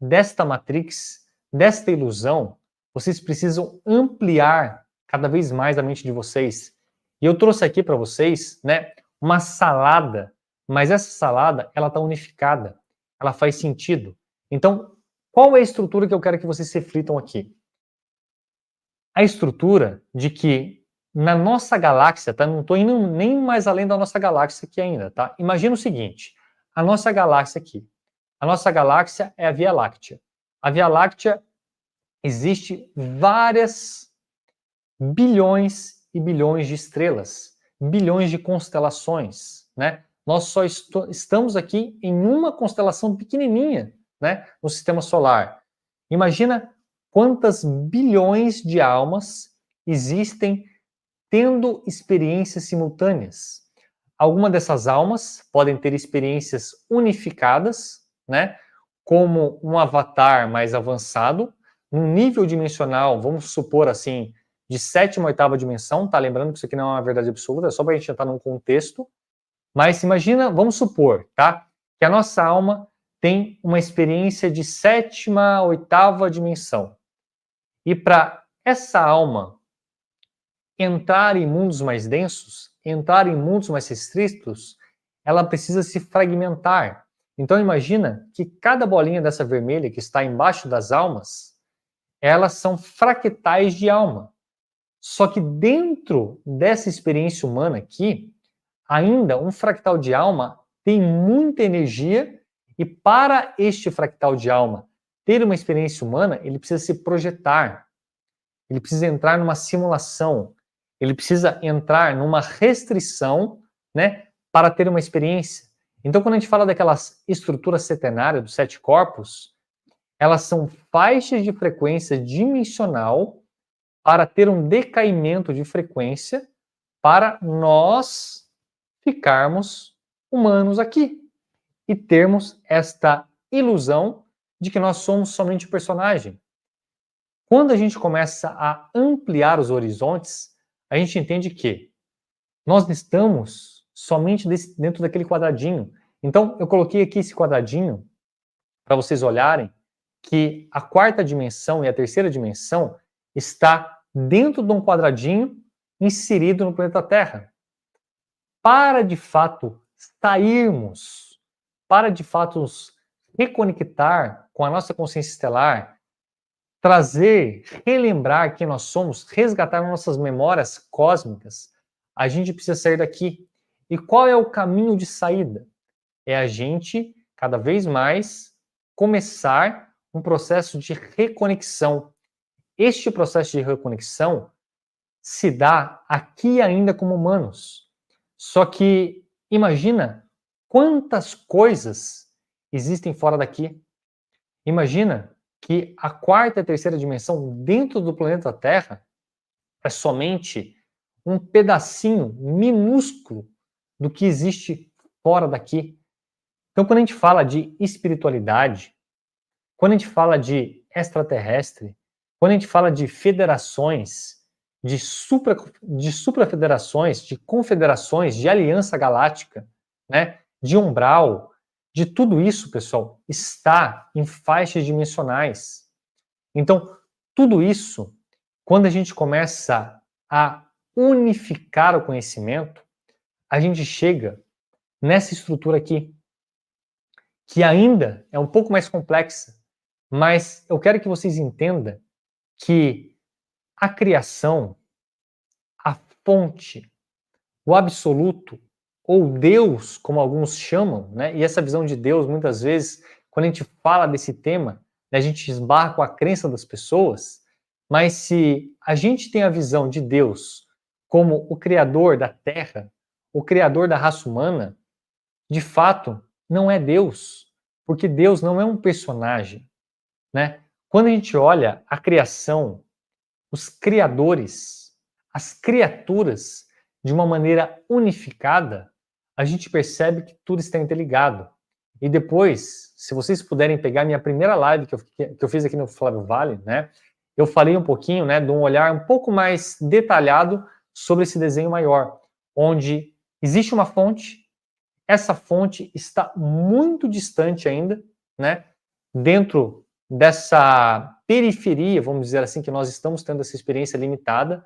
desta matrix, desta ilusão, vocês precisam ampliar cada vez mais a mente de vocês. E eu trouxe aqui para vocês, né, uma salada, mas essa salada, ela está unificada, ela faz sentido. Então, qual é a estrutura que eu quero que vocês reflitam aqui? A estrutura de que na nossa galáxia, tá? Não estou indo nem mais além da nossa galáxia aqui ainda, tá? Imagina o seguinte, a nossa galáxia aqui. A nossa galáxia é a Via Láctea. A Via Láctea existe várias bilhões e bilhões de estrelas, bilhões de constelações, né? Nós só estamos aqui em uma constelação pequenininha, né, no sistema solar. Imagina quantas bilhões de almas existem tendo experiências simultâneas. Algumas dessas almas podem ter experiências unificadas, né, como um avatar mais avançado, num nível dimensional, vamos supor assim, de 7ª, 8ª dimensão, tá? Lembrando que isso aqui não é uma verdade absoluta, é só para a gente entrar num contexto. Mas imagina, vamos supor, tá? Que a nossa alma tem uma experiência de 7ª, 8ª dimensão. E para essa alma entrar em mundos mais densos, entrar em mundos mais restritos, ela precisa se fragmentar. Então imagina que cada bolinha dessa vermelha que está embaixo das almas, elas são fractais de alma. Só que dentro dessa experiência humana aqui, ainda um fractal de alma tem muita energia e para este fractal de alma ter uma experiência humana, ele precisa se projetar, ele precisa entrar numa simulação, ele precisa entrar numa restrição, né, para ter uma experiência. Então, quando a gente fala daquelas estruturas setenárias dos 7 corpos, elas são faixas de frequência dimensional para ter um decaimento de frequência para nós ficarmos humanos aqui e termos esta ilusão de que nós somos somente personagem. Quando a gente começa a ampliar os horizontes, a gente entende que nós não estamos somente dentro daquele quadradinho. Então, eu coloquei aqui esse quadradinho para vocês olharem que a 4ª dimensão e a 3ª dimensão está dentro de um quadradinho inserido no planeta Terra. Para, de fato, sairmos, para, de fato, nos reconectar com a nossa consciência estelar, trazer, relembrar quem nós somos, resgatar nossas memórias cósmicas, a gente precisa sair daqui. E qual é o caminho de saída? É a gente, cada vez mais, começar um processo de reconexão. Este processo de reconexão se dá aqui ainda como humanos. Só que imagina quantas coisas existem fora daqui. Imagina que a 4ª e a 3ª dimensão dentro do planeta Terra é somente um pedacinho minúsculo do que existe fora daqui. Então, quando a gente fala de espiritualidade, quando a gente fala de extraterrestre, quando a gente fala de federações, de suprafederações, de confederações, de aliança galáctica, né, de umbral, de tudo isso, pessoal, está em faixas dimensionais. Então, tudo isso, quando a gente começa a unificar o conhecimento, a gente chega nessa estrutura aqui, que ainda é um pouco mais complexa, mas eu quero que vocês entendam que a criação, a fonte, o absoluto, ou Deus, como alguns chamam, né? E essa visão de Deus, muitas vezes, quando a gente fala desse tema, né, a gente esbarra com a crença das pessoas, mas se a gente tem a visão de Deus como o criador da Terra, o criador da raça humana, de fato, não é Deus, porque Deus não é um personagem, né? Quando a gente olha a criação, os criadores, as criaturas, de uma maneira unificada, a gente percebe que tudo está interligado. E depois, se vocês puderem pegar minha primeira live que eu fiz aqui no Flávio Vale, né, eu falei um pouquinho, né, de um olhar um pouco mais detalhado sobre esse desenho maior, onde existe uma fonte, essa fonte está muito distante ainda, né, dentro dessa periferia, vamos dizer assim, que nós estamos tendo essa experiência limitada,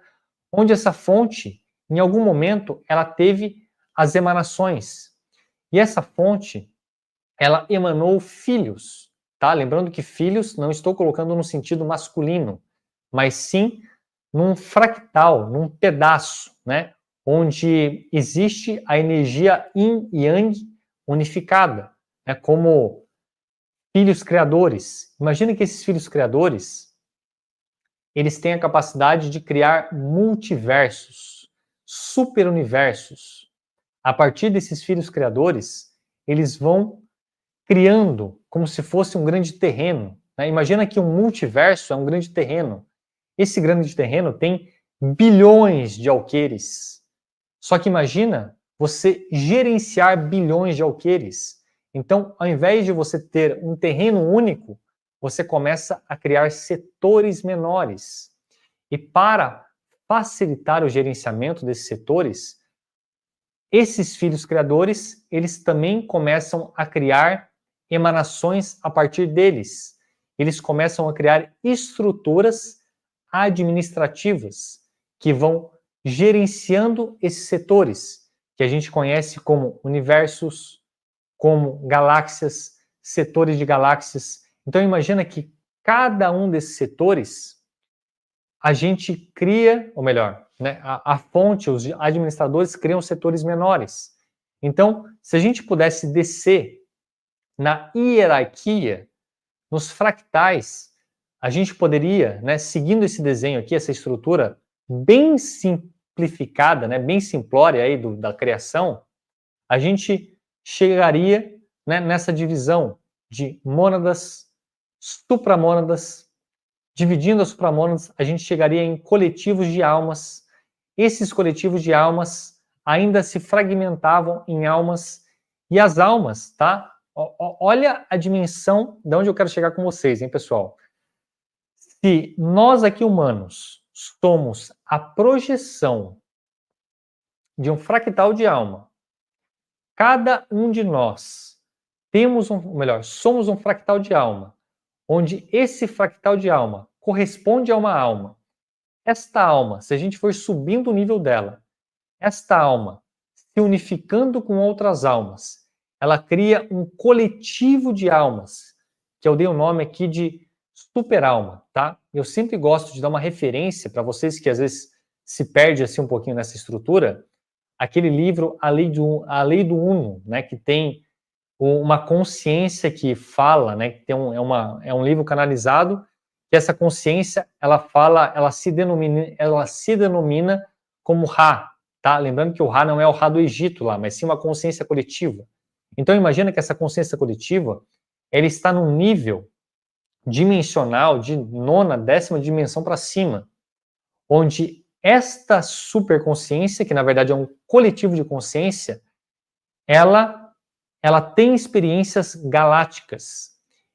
onde essa fonte, em algum momento, ela teve as emanações. E essa fonte, ela emanou filhos, tá? Lembrando que filhos não estou colocando no sentido masculino, mas sim num fractal, num pedaço, né? Onde existe a energia yin e yang unificada, né? Como filhos criadores. Imagina que esses filhos criadores, eles têm a capacidade de criar multiversos, superuniversos. A partir desses filhos criadores, eles vão criando como se fosse um grande terreno, né? Imagina que um multiverso é um grande terreno. Esse grande terreno tem bilhões de alqueires. Só que imagina você gerenciar bilhões de alqueires. Então, ao invés de você ter um terreno único, você começa a criar setores menores. E para facilitar o gerenciamento desses setores, esses filhos criadores, eles também começam a criar emanações a partir deles. Eles começam a criar estruturas administrativas que vão gerenciando esses setores, que a gente conhece como universos, como galáxias, setores de galáxias. Então imagina que cada um desses setores a gente cria, ou melhor, né, a fonte, os administradores criam setores menores. Então, se a gente pudesse descer na hierarquia nos fractais, a gente poderia, né, seguindo esse desenho aqui, essa estrutura bem simplificada, né, bem simplória aí da criação, a gente chegaria, né, nessa divisão de mônadas, supramônadas. Dividindo as supramônadas, a gente chegaria em coletivos de almas. Esses coletivos de almas ainda se fragmentavam em almas, e as almas, tá? Olha a dimensão de onde eu quero chegar com vocês, hein, pessoal? Se nós aqui humanos somos a projeção de um fractal de alma, cada um de nós somos um fractal de alma, onde esse fractal de alma corresponde a uma alma. Esta alma, se a gente for subindo o nível dela, esta alma se unificando com outras almas, ela cria um coletivo de almas, que eu dei o nome aqui de superalma, tá? Eu sempre gosto de dar uma referência para vocês que às vezes se perde assim um pouquinho nessa estrutura, aquele livro A Lei do Uno, né, que tem uma consciência que fala, né, que tem é um livro canalizado, que essa consciência, ela se denomina como Ra, tá? Lembrando que o Ra não é o Ra do Egito lá, mas sim uma consciência coletiva. Então imagina que essa consciência coletiva, ela está num nível dimensional de 9ª, 10ª dimensão para cima, onde esta superconsciência, que na verdade é um coletivo de consciência, ela tem experiências galácticas.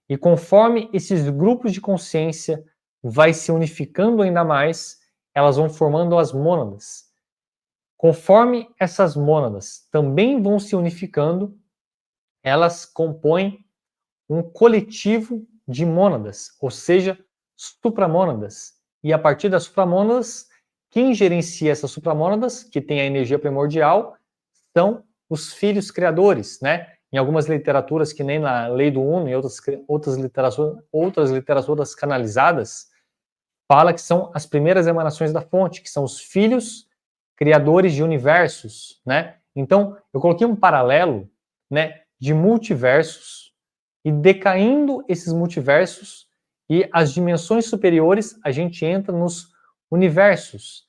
E conforme esses grupos de consciência vai se unificando ainda mais, elas vão formando as mônadas. Conforme essas mônadas também vão se unificando, elas compõem um coletivo de mônadas, ou seja, supramônadas. E a partir das supramônadas, quem gerencia essas supramônadas, que tem a energia primordial, são os filhos criadores, né? Em algumas literaturas, que nem na Lei do Uno e outras literaturas canalizadas, fala que são as primeiras emanações da fonte, que são os filhos criadores de universos, né? Então, eu coloquei um paralelo, né, de multiversos, e decaindo esses multiversos e as dimensões superiores, a gente entra nos universos.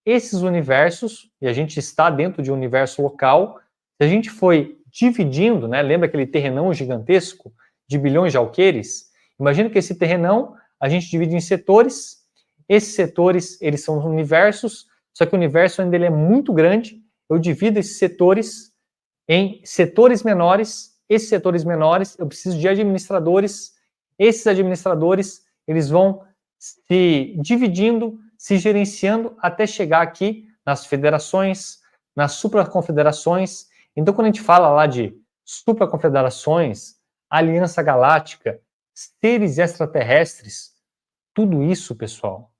Esses universos, e a gente está dentro de um universo local, se a gente foi dividindo, né, lembra aquele terrenão gigantesco de bilhões de alqueires? Imagina que esse terrenão a gente divide em setores. Esses setores, eles são universos, só que o universo ainda ele é muito grande. Eu divido esses setores em setores menores. Esses setores menores, eu preciso de administradores. Esses administradores, eles vão se dividindo, se gerenciando até chegar aqui nas federações, nas supraconfederações. Então, quando a gente fala lá de supraconfederações, aliança galáctica, seres extraterrestres, tudo isso, pessoal,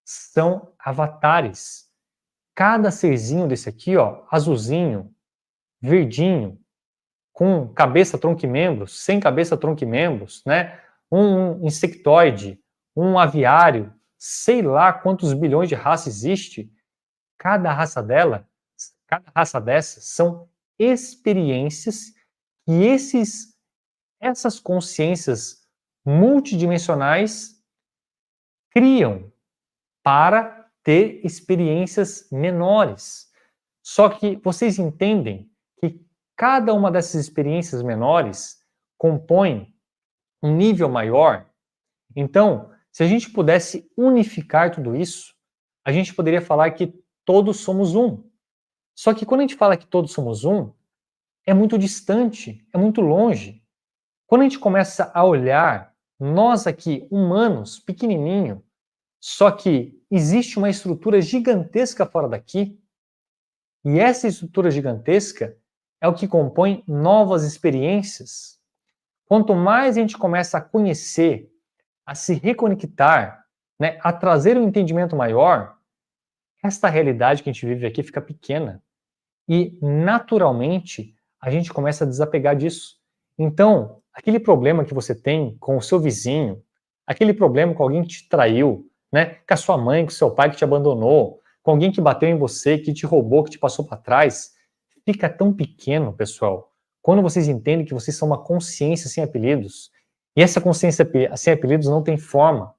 são avatares. Cada serzinho desse aqui, ó, azulzinho, verdinho, com cabeça, tronco e membros, sem cabeça, tronco e membros, né? Um insectoide, um aviário, sei lá quantos bilhões de raças existe. Cada raça dessas são experiências e essas consciências multidimensionais criam para ter experiências menores. Só que vocês entendem que cada uma dessas experiências menores compõe um nível maior. Então, se a gente pudesse unificar tudo isso, a gente poderia falar que todos somos um. Só que quando a gente fala que todos somos um, é muito distante, é muito longe. Quando a gente começa a olhar, nós aqui, humanos, pequenininho, só que existe uma estrutura gigantesca fora daqui, e essa estrutura gigantesca é o que compõe novas experiências. Quanto mais a gente começa a conhecer, a se reconectar, né, a trazer um entendimento maior, esta realidade que a gente vive aqui fica pequena. E, naturalmente, a gente começa a desapegar disso. Então, aquele problema que você tem com o seu vizinho, aquele problema com alguém que te traiu, né, com a sua mãe, com o seu pai que te abandonou, com alguém que bateu em você, que te roubou, que te passou para trás, fica tão pequeno, pessoal, quando vocês entendem que vocês são uma consciência sem apelidos, E essa consciência sem apelidos não tem forma.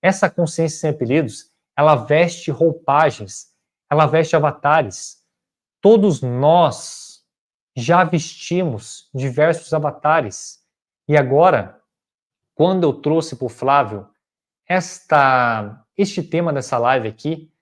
Essa consciência sem apelidos, ela veste roupagens, ela veste avatares. Todos nós já vestimos diversos avatares. E agora, quando eu trouxe para o Flávio este tema dessa live aqui,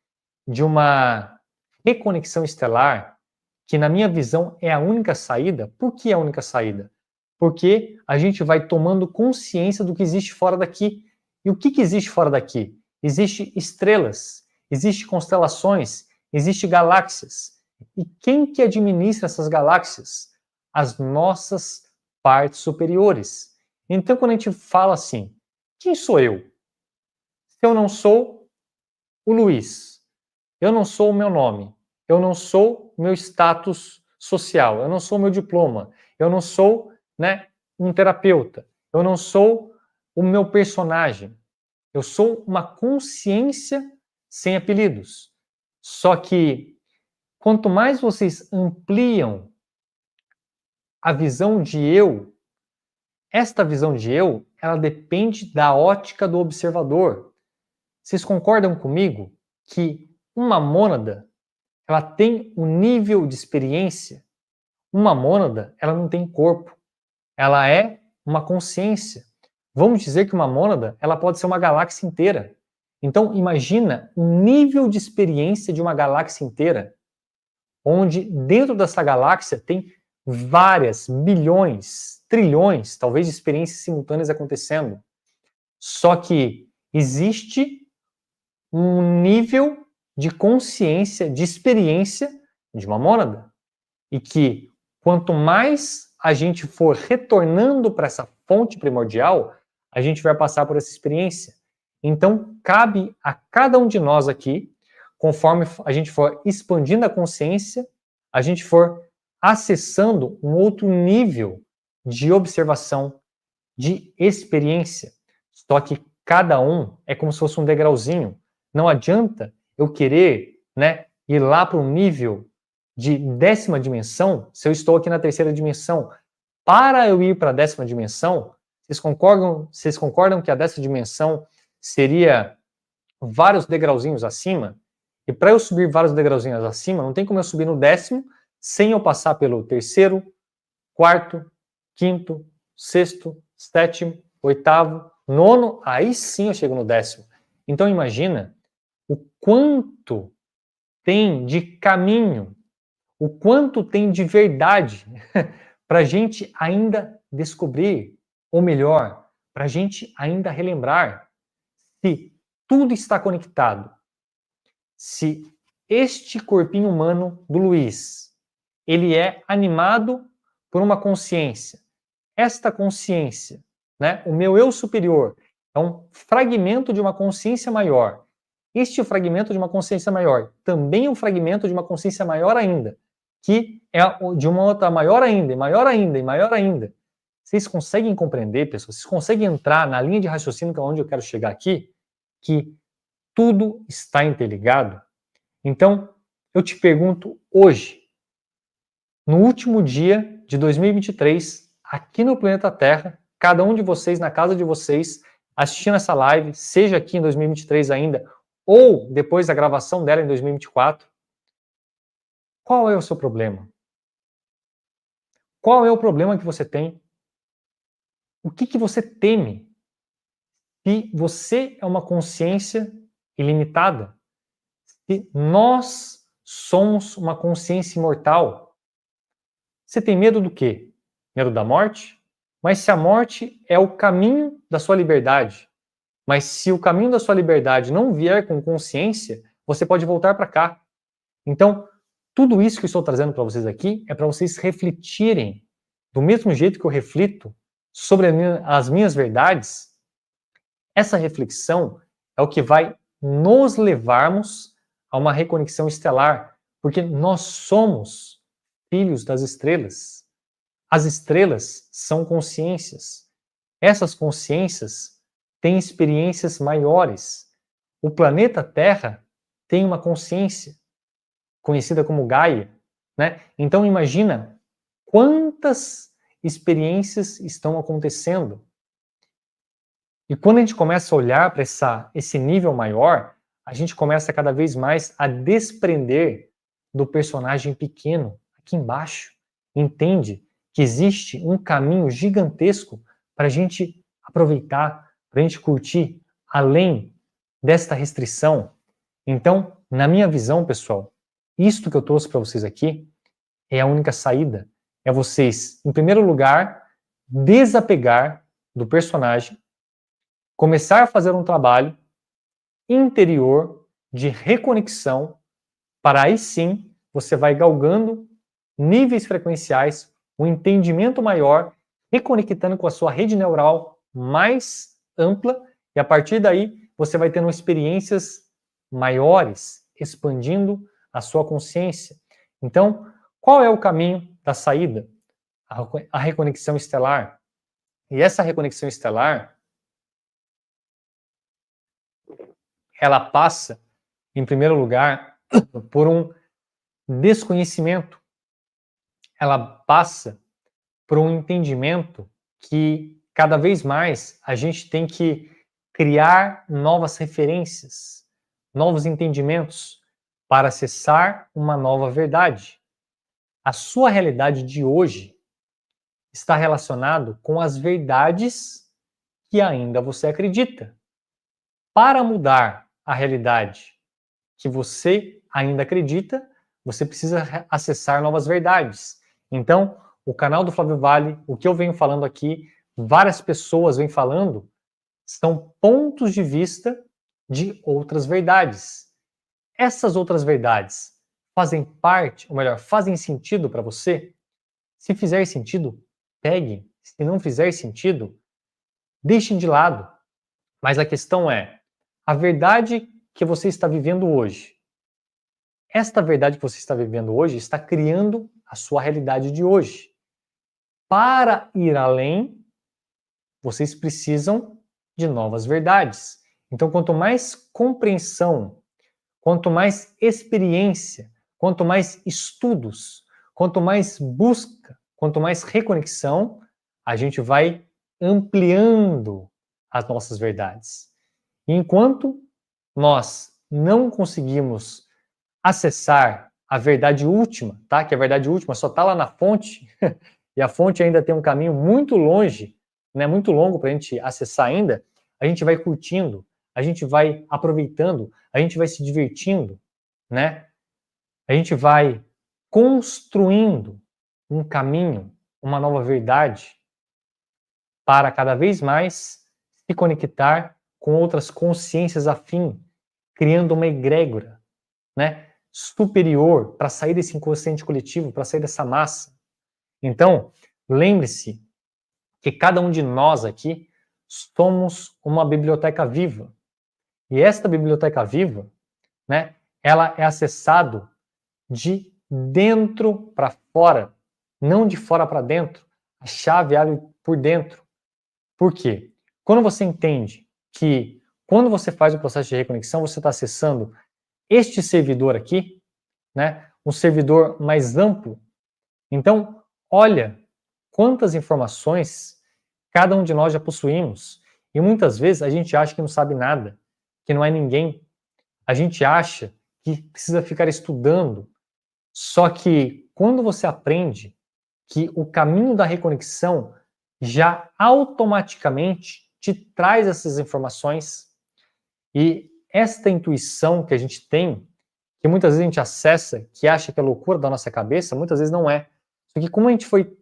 de uma reconexão estelar, que na minha visão é a única saída. Por que é a única saída? Porque a gente vai tomando consciência do que existe fora daqui. E o que existe fora daqui? Existem estrelas, existem constelações, existem galáxias. E quem que administra essas galáxias? As nossas partes superiores. Então, quando a gente fala assim, quem sou eu? Se eu não sou o Luiz, eu não sou o meu nome, eu não sou o meu status social, eu não sou o meu diploma, eu não sou, né, um terapeuta, eu não sou o meu personagem, eu sou uma consciência sem apelidos. Só que quanto mais vocês ampliam a visão de eu, esta visão de eu, ela depende da ótica do observador. Vocês concordam comigo que uma mônada, ela tem um nível de experiência? Uma mônada, ela não tem corpo. Ela é uma consciência. Vamos dizer que uma mônada, ela pode ser uma galáxia inteira. Então, imagina o nível de experiência de uma galáxia inteira, onde dentro dessa galáxia tem várias bilhões, trilhões, talvez, de experiências simultâneas acontecendo. Só que existe um nível de consciência, de experiência de uma mônada. E que quanto mais a gente for retornando para essa fonte primordial, a gente vai passar por essa experiência. Então, cabe a cada um de nós aqui, conforme a gente for expandindo a consciência, a gente for acessando um outro nível de observação, de experiência. Só que cada um é como se fosse um degrauzinho. Não adianta eu querer, né, ir lá para um nível de 10ª dimensão se eu estou aqui na 3ª dimensão. Para eu ir para a 10ª dimensão, vocês concordam que a 10ª dimensão seria vários degrauzinhos acima? E para eu subir vários degrauzinhos acima, não tem como eu subir no 10º sem eu passar pelo 3º, 4º, 5º, 6º, 7º, 8º, 9º, aí sim eu chego no 10º. Então imagina o quanto tem de caminho, o quanto tem de verdade para a gente ainda descobrir, ou melhor, para a gente ainda relembrar se tudo está conectado. Se este corpinho humano do Luiz, ele é animado por uma consciência. Esta consciência, né, o meu eu superior, é um fragmento de uma consciência maior. Este fragmento de uma consciência maior também é um fragmento de uma consciência maior ainda, que é de uma outra maior ainda, e maior ainda, e maior ainda. Vocês conseguem compreender, pessoas? Vocês conseguem entrar na linha de raciocínio que é onde eu quero chegar aqui? Que tudo está interligado? Então, eu te pergunto hoje, no último dia de 2023, aqui no planeta Terra, cada um de vocês, na casa de vocês, assistindo essa live, seja aqui em 2023 ainda, ou depois da gravação dela em 2024, qual é o seu problema? Qual é o problema que você tem? O que você teme? Se você é uma consciência ilimitada, se nós somos uma consciência imortal, você tem medo do quê? Medo da morte? Mas se a morte é o caminho da sua liberdade, mas se o caminho da sua liberdade não vier com consciência, você pode voltar para cá. Então, tudo isso que eu estou trazendo para vocês aqui é para vocês refletirem, do mesmo jeito que eu reflito, sobre as minhas verdades. Essa reflexão é o que vai nos levarmos a uma reconexão estelar, porque nós somos filhos das estrelas. As estrelas são consciências. Essas consciências têm experiências maiores. O planeta Terra tem uma consciência, conhecida como Gaia, né? Então imagina quantas experiências estão acontecendo. E quando a gente começa a olhar para esse nível maior, a gente começa cada vez mais a desprender do personagem pequeno aqui embaixo. Entende que existe um caminho gigantesco para a gente aproveitar, para a gente curtir além desta restrição. Então, na minha visão, pessoal, isto que eu trouxe para vocês aqui é a única saída. É vocês, em primeiro lugar, desapegar do personagem, começar a fazer um trabalho interior de reconexão, para aí sim você vai galgando níveis frequenciais, um entendimento maior, reconectando com a sua rede neural mais ampla, e a partir daí você vai tendo experiências maiores, expandindo a sua consciência. Então, qual é o caminho da saída? A reconexão estelar. E essa reconexão estelar, ela passa, em primeiro lugar, por um desconhecimento. Ela passa por um entendimento que cada vez mais a gente tem que criar novas referências, novos entendimentos para acessar uma nova verdade. A sua realidade de hoje está relacionado com as verdades que ainda você acredita. Para mudar a realidade que você ainda acredita, você precisa acessar novas verdades. Então, o canal do Flávio Vale, o que eu venho falando aqui, várias pessoas vêm falando, são pontos de vista de outras verdades. Essas outras verdades fazem parte, ou melhor, fazem sentido para você? Se fizer sentido, pegue. Se não fizer sentido, deixem de lado. Mas a questão é, a verdade que você está vivendo hoje, esta verdade que você está vivendo hoje está criando a sua realidade de hoje. Para ir além, vocês precisam de novas verdades. Então, quanto mais compreensão, quanto mais experiência, quanto mais estudos, quanto mais busca, quanto mais reconexão, a gente vai ampliando as nossas verdades. E enquanto nós não conseguimos acessar a verdade última, tá? Que a verdade última só está lá na fonte, e a fonte ainda tem um caminho muito longe, né, muito longo para a gente acessar ainda, a gente vai curtindo, a gente vai aproveitando, a gente vai se divertindo, né? A gente vai construindo um caminho, uma nova verdade, para cada vez mais se conectar com outras consciências afins, criando uma egrégora, né, superior para sair desse inconsciente coletivo, para sair dessa massa. Então, lembre-se que cada um de nós aqui somos uma biblioteca viva. E esta biblioteca viva, né, ela é acessado de dentro para fora, não de fora para dentro. A chave abre por dentro. Por quê? Quando você entende que quando você faz o processo de reconexão, você está acessando este servidor aqui, né, um servidor mais amplo. Então, olha quantas informações cada um de nós já possuímos. E muitas vezes a gente acha que não sabe nada, que não é ninguém. A gente acha que precisa ficar estudando. Só que quando você aprende que o caminho da reconexão já automaticamente te traz essas informações, e esta intuição que a gente tem, que muitas vezes a gente acessa, que acha que é loucura da nossa cabeça, muitas vezes não é. Só que como a gente foi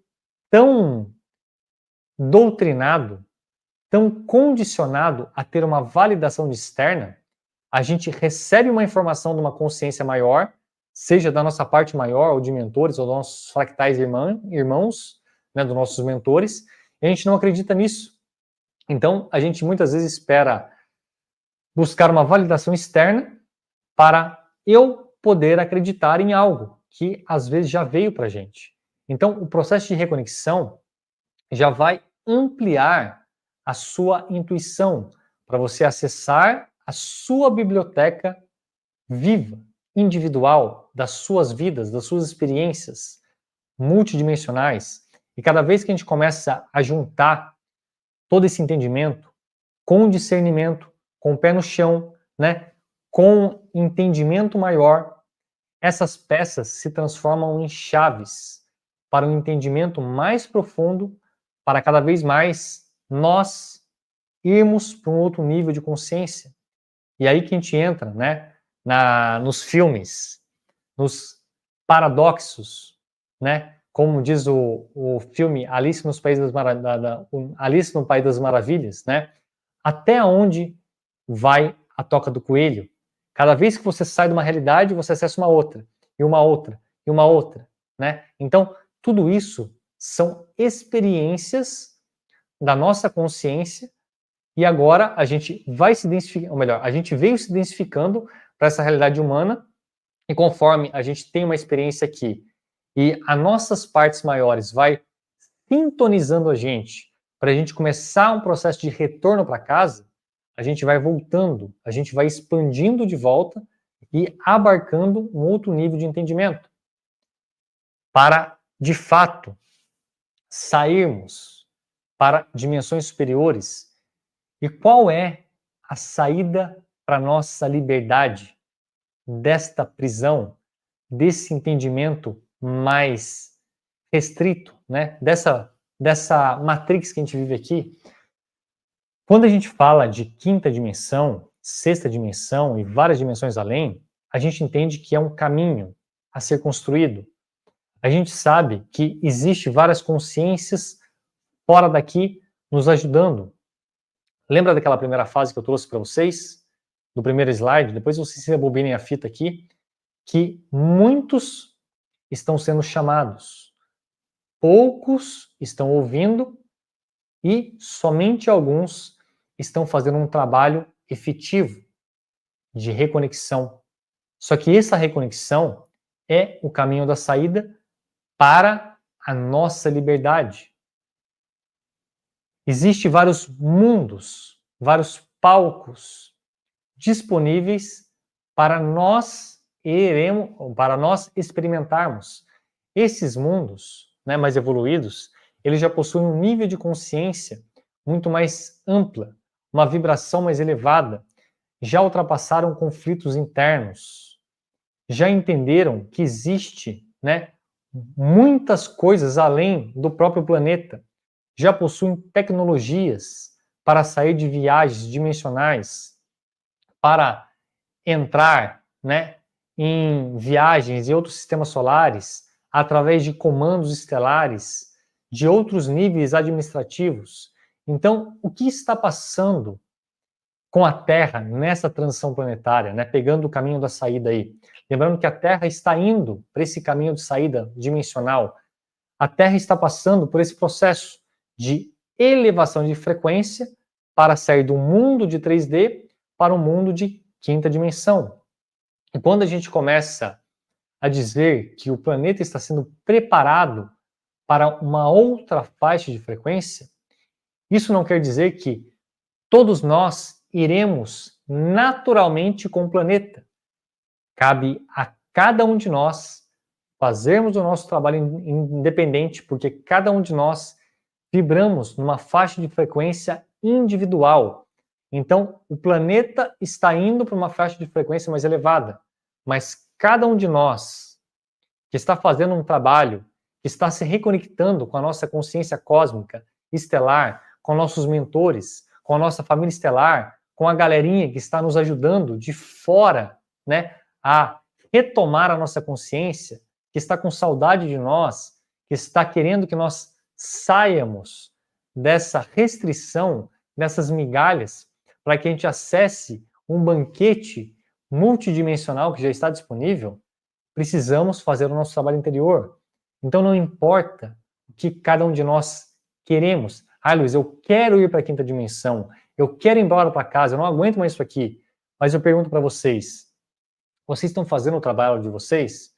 tão doutrinado, tão condicionado a ter uma validação externa, a gente recebe uma informação de uma consciência maior, seja da nossa parte maior, ou de mentores, ou dos nossos fractais irmãos, né, dos nossos mentores, e a gente não acredita nisso. Então, a gente muitas vezes espera buscar uma validação externa para eu poder acreditar em algo que às vezes já veio para a gente. Então, o processo de reconexão já vai ampliar a sua intuição para você acessar a sua biblioteca viva, individual, das suas vidas, das suas experiências multidimensionais. E cada vez que a gente começa a juntar todo esse entendimento, com discernimento, com o pé no chão, né? Com entendimento maior, essas peças se transformam em chaves para um entendimento mais profundo, para cada vez mais nós irmos para um outro nível de consciência. E aí que a gente entra, né, nos filmes, nos paradoxos, né? Como diz o filme Alice no País das Maravilhas, né? Até onde vai a toca do coelho? Cada vez que você sai de uma realidade, você acessa uma outra, e uma outra, e uma outra, né? Então, tudo isso são experiências da nossa consciência, e agora a gente vai se identificar, ou melhor, a gente veio se identificando para essa realidade humana, e conforme a gente tem uma experiência aqui, e as nossas partes maiores vai sintonizando a gente, para a gente começar um processo de retorno para casa, a gente vai voltando, a gente vai expandindo de volta e abarcando um outro nível de entendimento. Para, de fato, sairmos para dimensões superiores. E qual é a saída para a nossa liberdade desta prisão, desse entendimento mais restrito, né? Dessa matrix que a gente vive aqui? Quando a gente fala de quinta dimensão, sexta dimensão e várias dimensões além, a gente entende que é um caminho a ser construído. A gente sabe que existe várias consciências fora daqui nos ajudando. Lembra daquela primeira fase que eu trouxe para vocês? Do primeiro slide? Depois vocês rebobinem a fita aqui, que muitos estão sendo chamados, poucos estão ouvindo e somente alguns estão fazendo um trabalho efetivo de reconexão. Só que essa reconexão é o caminho da saída para a nossa liberdade. Existem vários mundos, vários palcos disponíveis para nós experimentarmos. Esses mundos, né, mais evoluídos, eles já possuem um nível de consciência muito mais ampla, uma vibração mais elevada, já ultrapassaram conflitos internos, já entenderam que existe, né, muitas coisas além do próprio planeta, já possuem tecnologias para sair de viagens dimensionais, para entrar, né, em viagens em outros sistemas solares, através de comandos estelares, de outros níveis administrativos. Então, o que está passando com a Terra nessa transição planetária, né, pegando o caminho da saída aí? Lembrando que a Terra está indo para esse caminho de saída dimensional. A Terra está passando por esse processo de elevação de frequência para sair do mundo de 3D para um mundo de quinta dimensão. E quando a gente começa a dizer que o planeta está sendo preparado para uma outra faixa de frequência, isso não quer dizer que todos nós iremos naturalmente com o planeta. Cabe a cada um de nós fazermos o nosso trabalho independente, porque cada um de nós vibramos numa faixa de frequência individual. Então, o planeta está indo para uma faixa de frequência mais elevada, mas cada um de nós que está fazendo um trabalho, que está se reconectando com a nossa consciência cósmica, estelar, com nossos mentores, com a nossa família estelar, com a galerinha que está nos ajudando de fora, né, a retomar a nossa consciência, que está com saudade de nós, que está querendo que nós saiamos dessa restrição, dessas migalhas, para que a gente acesse um banquete multidimensional que já está disponível, precisamos fazer o nosso trabalho interior. Então não importa o que cada um de nós queremos. Ah, Luiz, eu quero ir para a quinta dimensão, eu quero ir embora para casa, eu não aguento mais isso aqui. Mas eu pergunto para vocês, vocês estão fazendo o trabalho de vocês?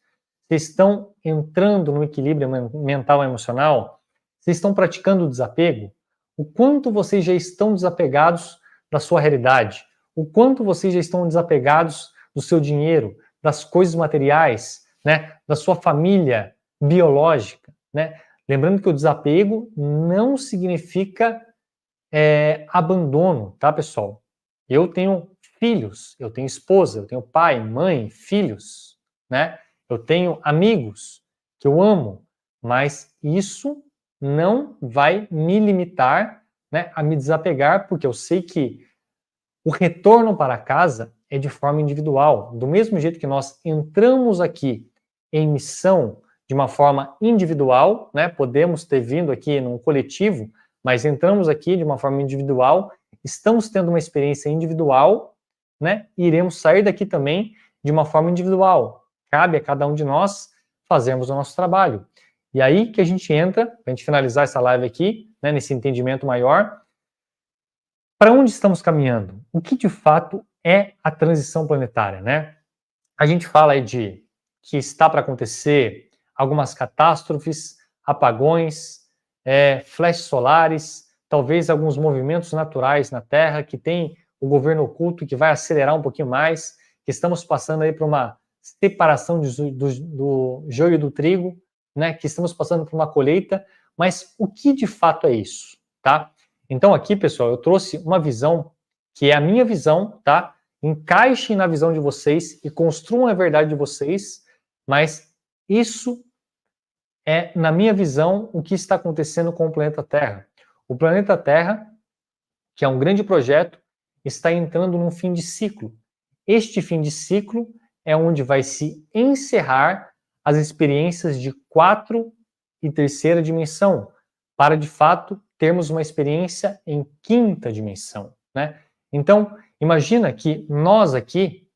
Vocês estão entrando no equilíbrio mental e emocional? Vocês estão praticando o desapego? O quanto vocês já estão desapegados da sua realidade? O quanto vocês já estão desapegados do seu dinheiro, das coisas materiais, né, da sua família biológica, né? Lembrando que o desapego não significa abandono, tá, pessoal? Eu tenho filhos, eu tenho esposa, eu tenho pai, mãe, filhos, né? Eu tenho amigos que eu amo, mas isso não vai me limitar, né, a me desapegar, porque eu sei que o retorno para casa é de forma individual. Do mesmo jeito que nós entramos aqui em missão de uma forma individual, né? Podemos ter vindo aqui num coletivo, mas entramos aqui de uma forma individual, estamos tendo uma experiência individual, né? E iremos sair daqui também de uma forma individual. Cabe a cada um de nós fazermos o nosso trabalho. E aí que a gente entra, para a gente finalizar essa live aqui, né, nesse entendimento maior, para onde estamos caminhando? O que de fato é a transição planetária, né? A gente fala aí de que está para acontecer algumas catástrofes, apagões, flashes solares, talvez alguns movimentos naturais na Terra que tem o governo oculto que vai acelerar um pouquinho mais, que estamos passando aí por uma separação do joio do trigo, né? Que estamos passando por uma colheita, mas o que de fato é isso, tá? Então aqui, pessoal, eu trouxe uma visão que é a minha visão, tá? Encaixem na visão de vocês e construam a verdade de vocês, mas isso é, na minha visão, o que está acontecendo com o planeta Terra. O planeta Terra, que é um grande projeto, está entrando num fim de ciclo. Este fim de ciclo é onde vai se encerrar as experiências de 4 e terceira dimensão, para de fato termos uma experiência em 5ª dimensão, né? Então, imagina que nós aqui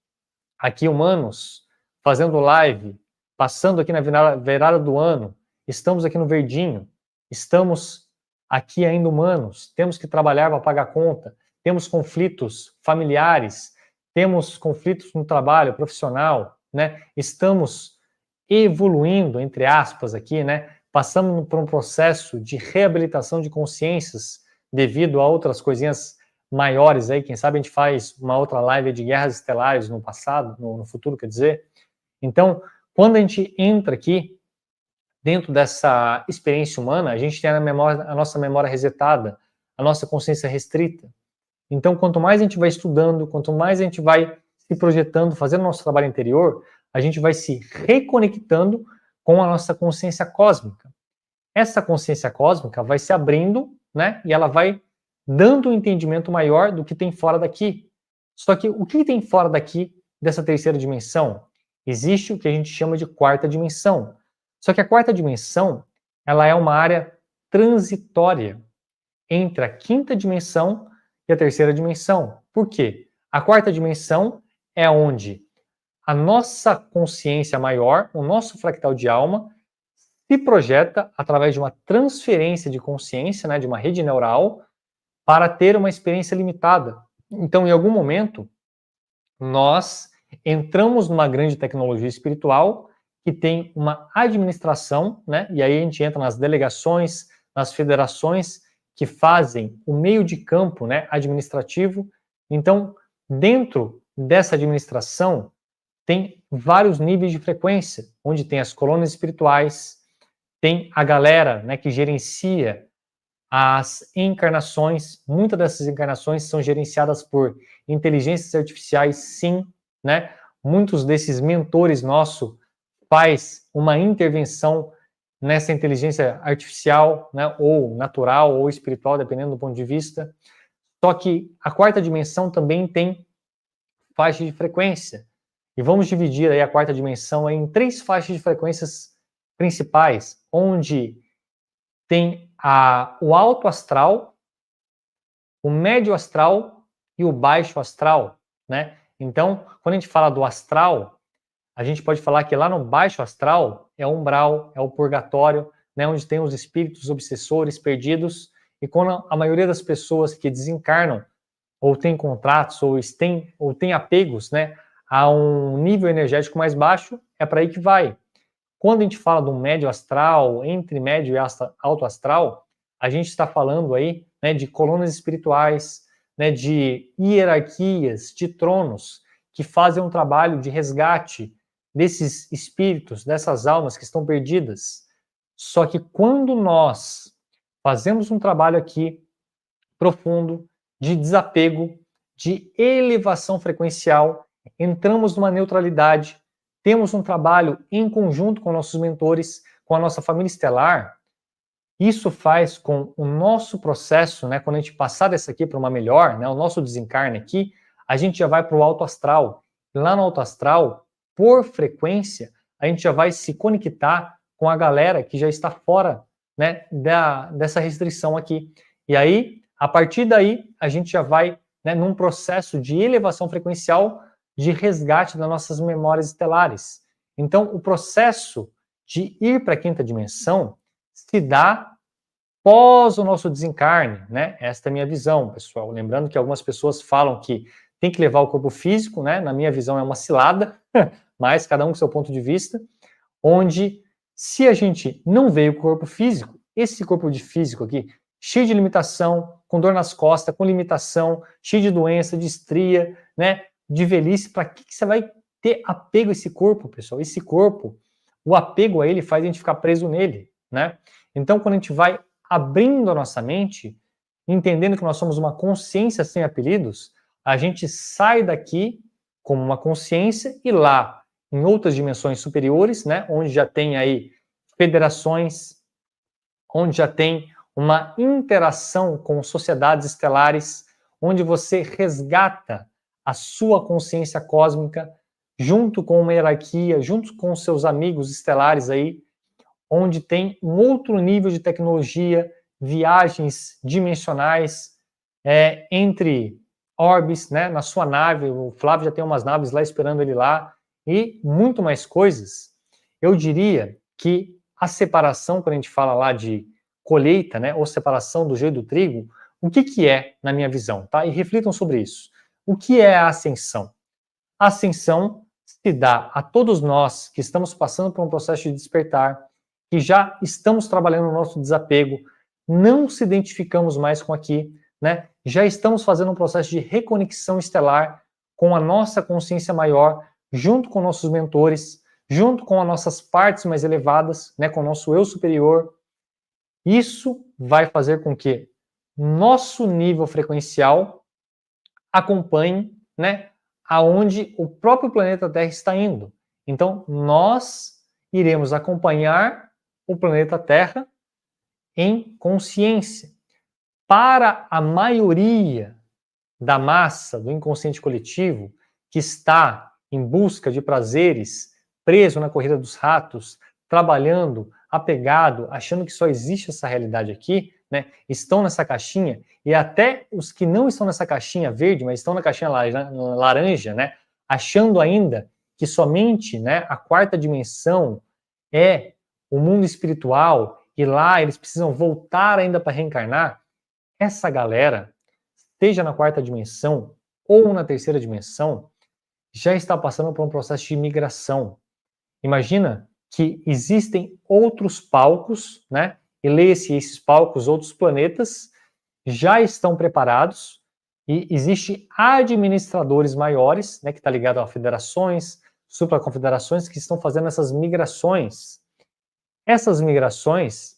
humanos, fazendo live, passando aqui na virada do ano, estamos aqui no verdinho, estamos aqui ainda humanos, temos que trabalhar para pagar conta, temos conflitos familiares, temos conflitos no trabalho profissional, né? Estamos evoluindo, entre aspas, aqui, né? Passamos por um processo de reabilitação de consciências devido a outras coisinhas maiores aí, quem sabe a gente faz uma outra live de guerras estelares no passado, no futuro, quer dizer. Então, quando a gente entra aqui dentro dessa experiência humana, a gente tem a nossa memória resetada, a nossa consciência restrita. Então, quanto mais a gente vai estudando, quanto mais a gente vai se projetando, fazendo nosso trabalho interior, a gente vai se reconectando com a nossa consciência cósmica. Essa consciência cósmica vai se abrindo, né? E ela vai dando um entendimento maior do que tem fora daqui. Só que o que tem fora daqui dessa terceira dimensão? Existe o que a gente chama de 4ª dimensão. Só que a 4ª dimensão, ela é uma área transitória entre a 5ª dimensão e a terceira dimensão. Por quê? A 4ª dimensão é onde a nossa consciência maior, o nosso fractal de alma, se projeta através de uma transferência de consciência, né, de uma rede neural, para ter uma experiência limitada. Então, em algum momento, nós entramos numa grande tecnologia espiritual que tem uma administração, né, e aí a gente entra nas delegações, nas federações que fazem o meio de campo, né, administrativo. Então, dentro dessa administração, tem vários níveis de frequência, onde tem as colônias espirituais, tem a galera, né, que gerencia as encarnações. Muitas dessas encarnações são gerenciadas por inteligências artificiais, sim, né? Muitos desses mentores nossos faz uma intervenção nessa inteligência artificial, né, ou natural ou espiritual, dependendo do ponto de vista. Só que a 4ª dimensão também tem faixa de frequência. E vamos dividir aí a 4ª dimensão em 3 faixas de frequências principais, onde tem o alto astral, o médio astral e o baixo astral, né? Então, quando a gente fala do astral, a gente pode falar que lá no baixo astral é o umbral, é o purgatório, né, onde tem os espíritos obsessores perdidos, e quando a maioria das pessoas que desencarnam ou tem contratos ou tem apegos, né, a um nível energético mais baixo, é para aí que vai. Quando a gente fala do médio astral, entre médio e alto astral, a gente está falando aí, né, de colônias espirituais, né, de hierarquias, de tronos, que fazem um trabalho de resgate desses espíritos, dessas almas que estão perdidas. Só que quando nós fazemos um trabalho aqui profundo, de desapego, de elevação frequencial, entramos numa neutralidade, temos um trabalho em conjunto com nossos mentores, com a nossa família estelar. Isso faz com o nosso processo, né, quando a gente passar dessa aqui para uma melhor, né, o nosso desencarne aqui, a gente já vai para o alto astral. Lá no alto astral, por frequência, a gente já vai se conectar com a galera que já está fora, né, dessa restrição aqui. E aí, a partir daí, a gente já vai, né, num processo de elevação frequencial, de resgate das nossas memórias estelares. Então, o processo de ir para a quinta dimensão se dá pós o nosso desencarne, né? Esta é a minha visão, pessoal. Lembrando que algumas pessoas falam que tem que levar o corpo físico, né? Na minha visão é uma cilada, mas cada um com seu ponto de vista, onde se a gente não veio com o corpo físico, esse corpo de físico aqui, cheio de limitação, com dor nas costas, com limitação, cheio de doença, de estria, né? De velhice, para que você vai ter apego a esse corpo, pessoal? Esse corpo, o apego a ele faz a gente ficar preso nele, né? Então, quando a gente vai abrindo a nossa mente, entendendo que nós somos uma consciência sem apelidos, a gente sai daqui como uma consciência e lá, em outras dimensões superiores, né, onde já tem aí federações, onde já tem uma interação com sociedades estelares, onde você resgata a sua consciência cósmica junto com uma hierarquia, junto com seus amigos estelares aí, onde tem um outro nível de tecnologia, viagens dimensionais entre orbes, né, na sua nave. O Flávio já tem umas naves lá esperando ele lá, e muito mais coisas. Eu diria que a separação, quando a gente fala lá de colheita, né, ou separação do joio do trigo, o que é, na minha visão, tá? E reflitam sobre isso. O que é a ascensão? A ascensão se dá a todos nós que estamos passando por um processo de despertar, que já estamos trabalhando no nosso desapego, não se identificamos mais com aqui, né? Já estamos fazendo um processo de reconexão estelar com a nossa consciência maior, junto com nossos mentores, junto com as nossas partes mais elevadas, né, com o nosso eu superior. Isso vai fazer com que nosso nível frequencial acompanhe, né, aonde o próprio planeta Terra está indo. Então, nós iremos acompanhar o planeta Terra em consciência. Para a maioria da massa do inconsciente coletivo que está em busca de prazeres, preso na corrida dos ratos, trabalhando, apegado, achando que só existe essa realidade aqui, né? Estão nessa caixinha, e até os que não estão nessa caixinha verde, mas estão na caixinha laranja, né? Achando ainda que somente, né, a quarta dimensão é o mundo espiritual, e lá eles precisam voltar ainda para reencarnar. Essa galera, seja na quarta dimensão ou na terceira dimensão, já está passando por um processo de migração. Imagina que existem outros palcos, né? E leia-se esses palcos, outros planetas, já estão preparados, e existe administradores maiores, né, que está ligado a federações, supraconfederações, que estão fazendo essas migrações. Essas migrações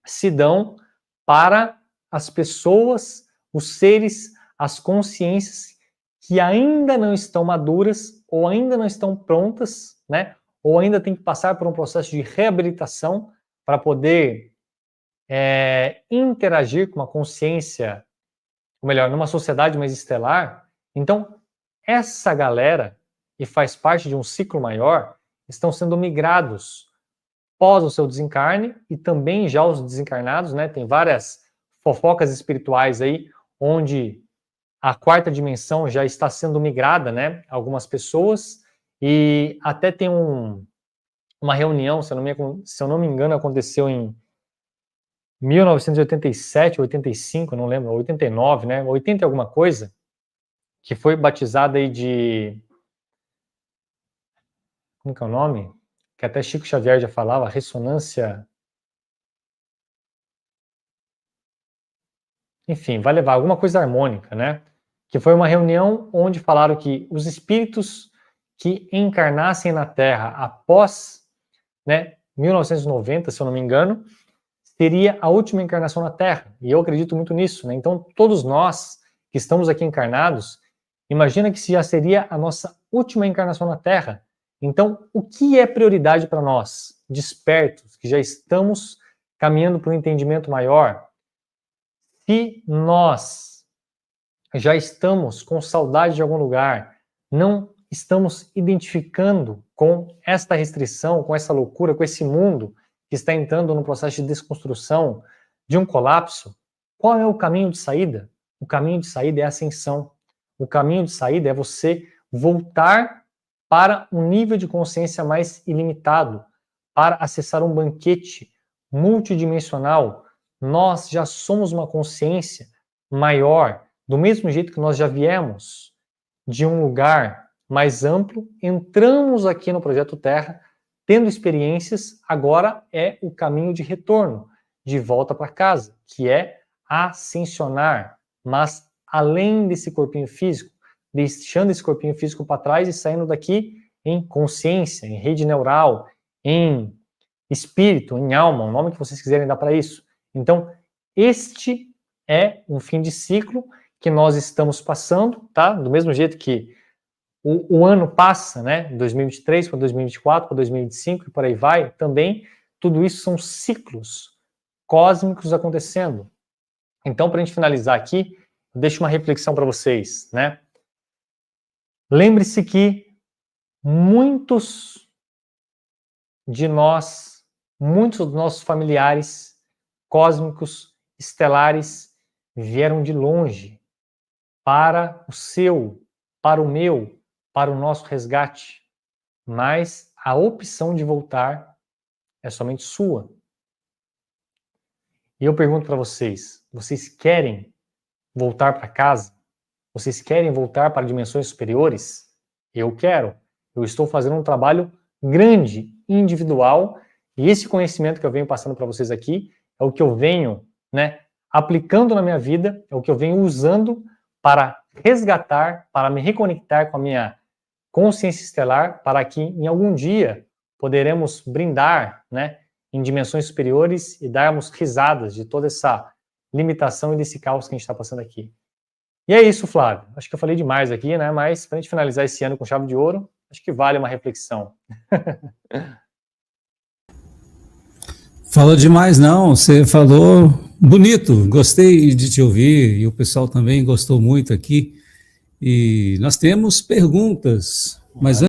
se dão para as pessoas, os seres, as consciências que ainda não estão maduras ou ainda não estão prontas, né? Ou ainda tem que passar por um processo de reabilitação para poder interagir com uma consciência, ou melhor, numa sociedade mais estelar. Então, essa galera, que faz parte de um ciclo maior, estão sendo migrados pós o seu desencarne, e também já os desencarnados, né? Tem várias fofocas espirituais aí, onde a quarta dimensão já está sendo migrada, né? Algumas pessoas, e até tem uma reunião, se eu não me engano, aconteceu em 1987, 85, não lembro, 89, né? 80 e alguma coisa, que foi batizada aí de... Como que é o nome? Que até Chico Xavier já falava, ressonância... Enfim, vai levar alguma coisa harmônica, né? Que foi uma reunião onde falaram que os espíritos que encarnassem na Terra após, né, 1990, se eu não me engano, seria a última encarnação na Terra, e eu acredito muito nisso, né? Então, todos nós que estamos aqui encarnados, imagina que já seria a nossa última encarnação na Terra. Então, o que é prioridade para nós, despertos, que já estamos caminhando para um entendimento maior? Se nós já estamos com saudade de algum lugar, não estamos identificando com esta restrição, com essa loucura, com esse mundo que está entrando no processo de desconstrução, de um colapso, qual é o caminho de saída? O caminho de saída é a ascensão. O caminho de saída é você voltar para um nível de consciência mais ilimitado, para acessar um banquete multidimensional. Nós já somos uma consciência maior, do mesmo jeito que nós já viemos de um lugar mais amplo, entramos aqui no Projeto Terra, tendo experiências, agora é o caminho de retorno, de volta para casa, que é ascensionar, mas além desse corpinho físico, deixando esse corpinho físico para trás e saindo daqui em consciência, em rede neural, em espírito, em alma, o nome que vocês quiserem dar para isso. Então, este é um fim de ciclo que nós estamos passando, tá? Do mesmo jeito que o ano passa, né? 2023 para 2024, para 2025 e por aí vai, também tudo isso são ciclos cósmicos acontecendo. Então, para a gente finalizar aqui, eu deixo uma reflexão para vocês, né? Lembre-se que muitos dos nossos familiares cósmicos, estelares, vieram de longe para o seu, para o meu, para o nosso resgate. Mas a opção de voltar é somente sua. E eu pergunto para vocês, vocês querem voltar para casa? Vocês querem voltar para dimensões superiores? Eu quero. Eu estou fazendo um trabalho grande, individual, e esse conhecimento que eu venho passando para vocês aqui é o que eu venho, né, aplicando na minha vida, é o que eu venho usando para resgatar, para me reconectar com a minha consciência estelar, para que em algum dia poderemos brindar, né, em dimensões superiores e darmos risadas de toda essa limitação e desse caos que a gente está passando aqui. E é isso, Flávio. Acho que eu falei demais aqui, né? Mas para a gente finalizar esse ano com chave de ouro, acho que vale uma reflexão. Falou demais, não. Você falou bonito. Gostei de te ouvir e o pessoal também gostou muito aqui. E nós temos perguntas, mas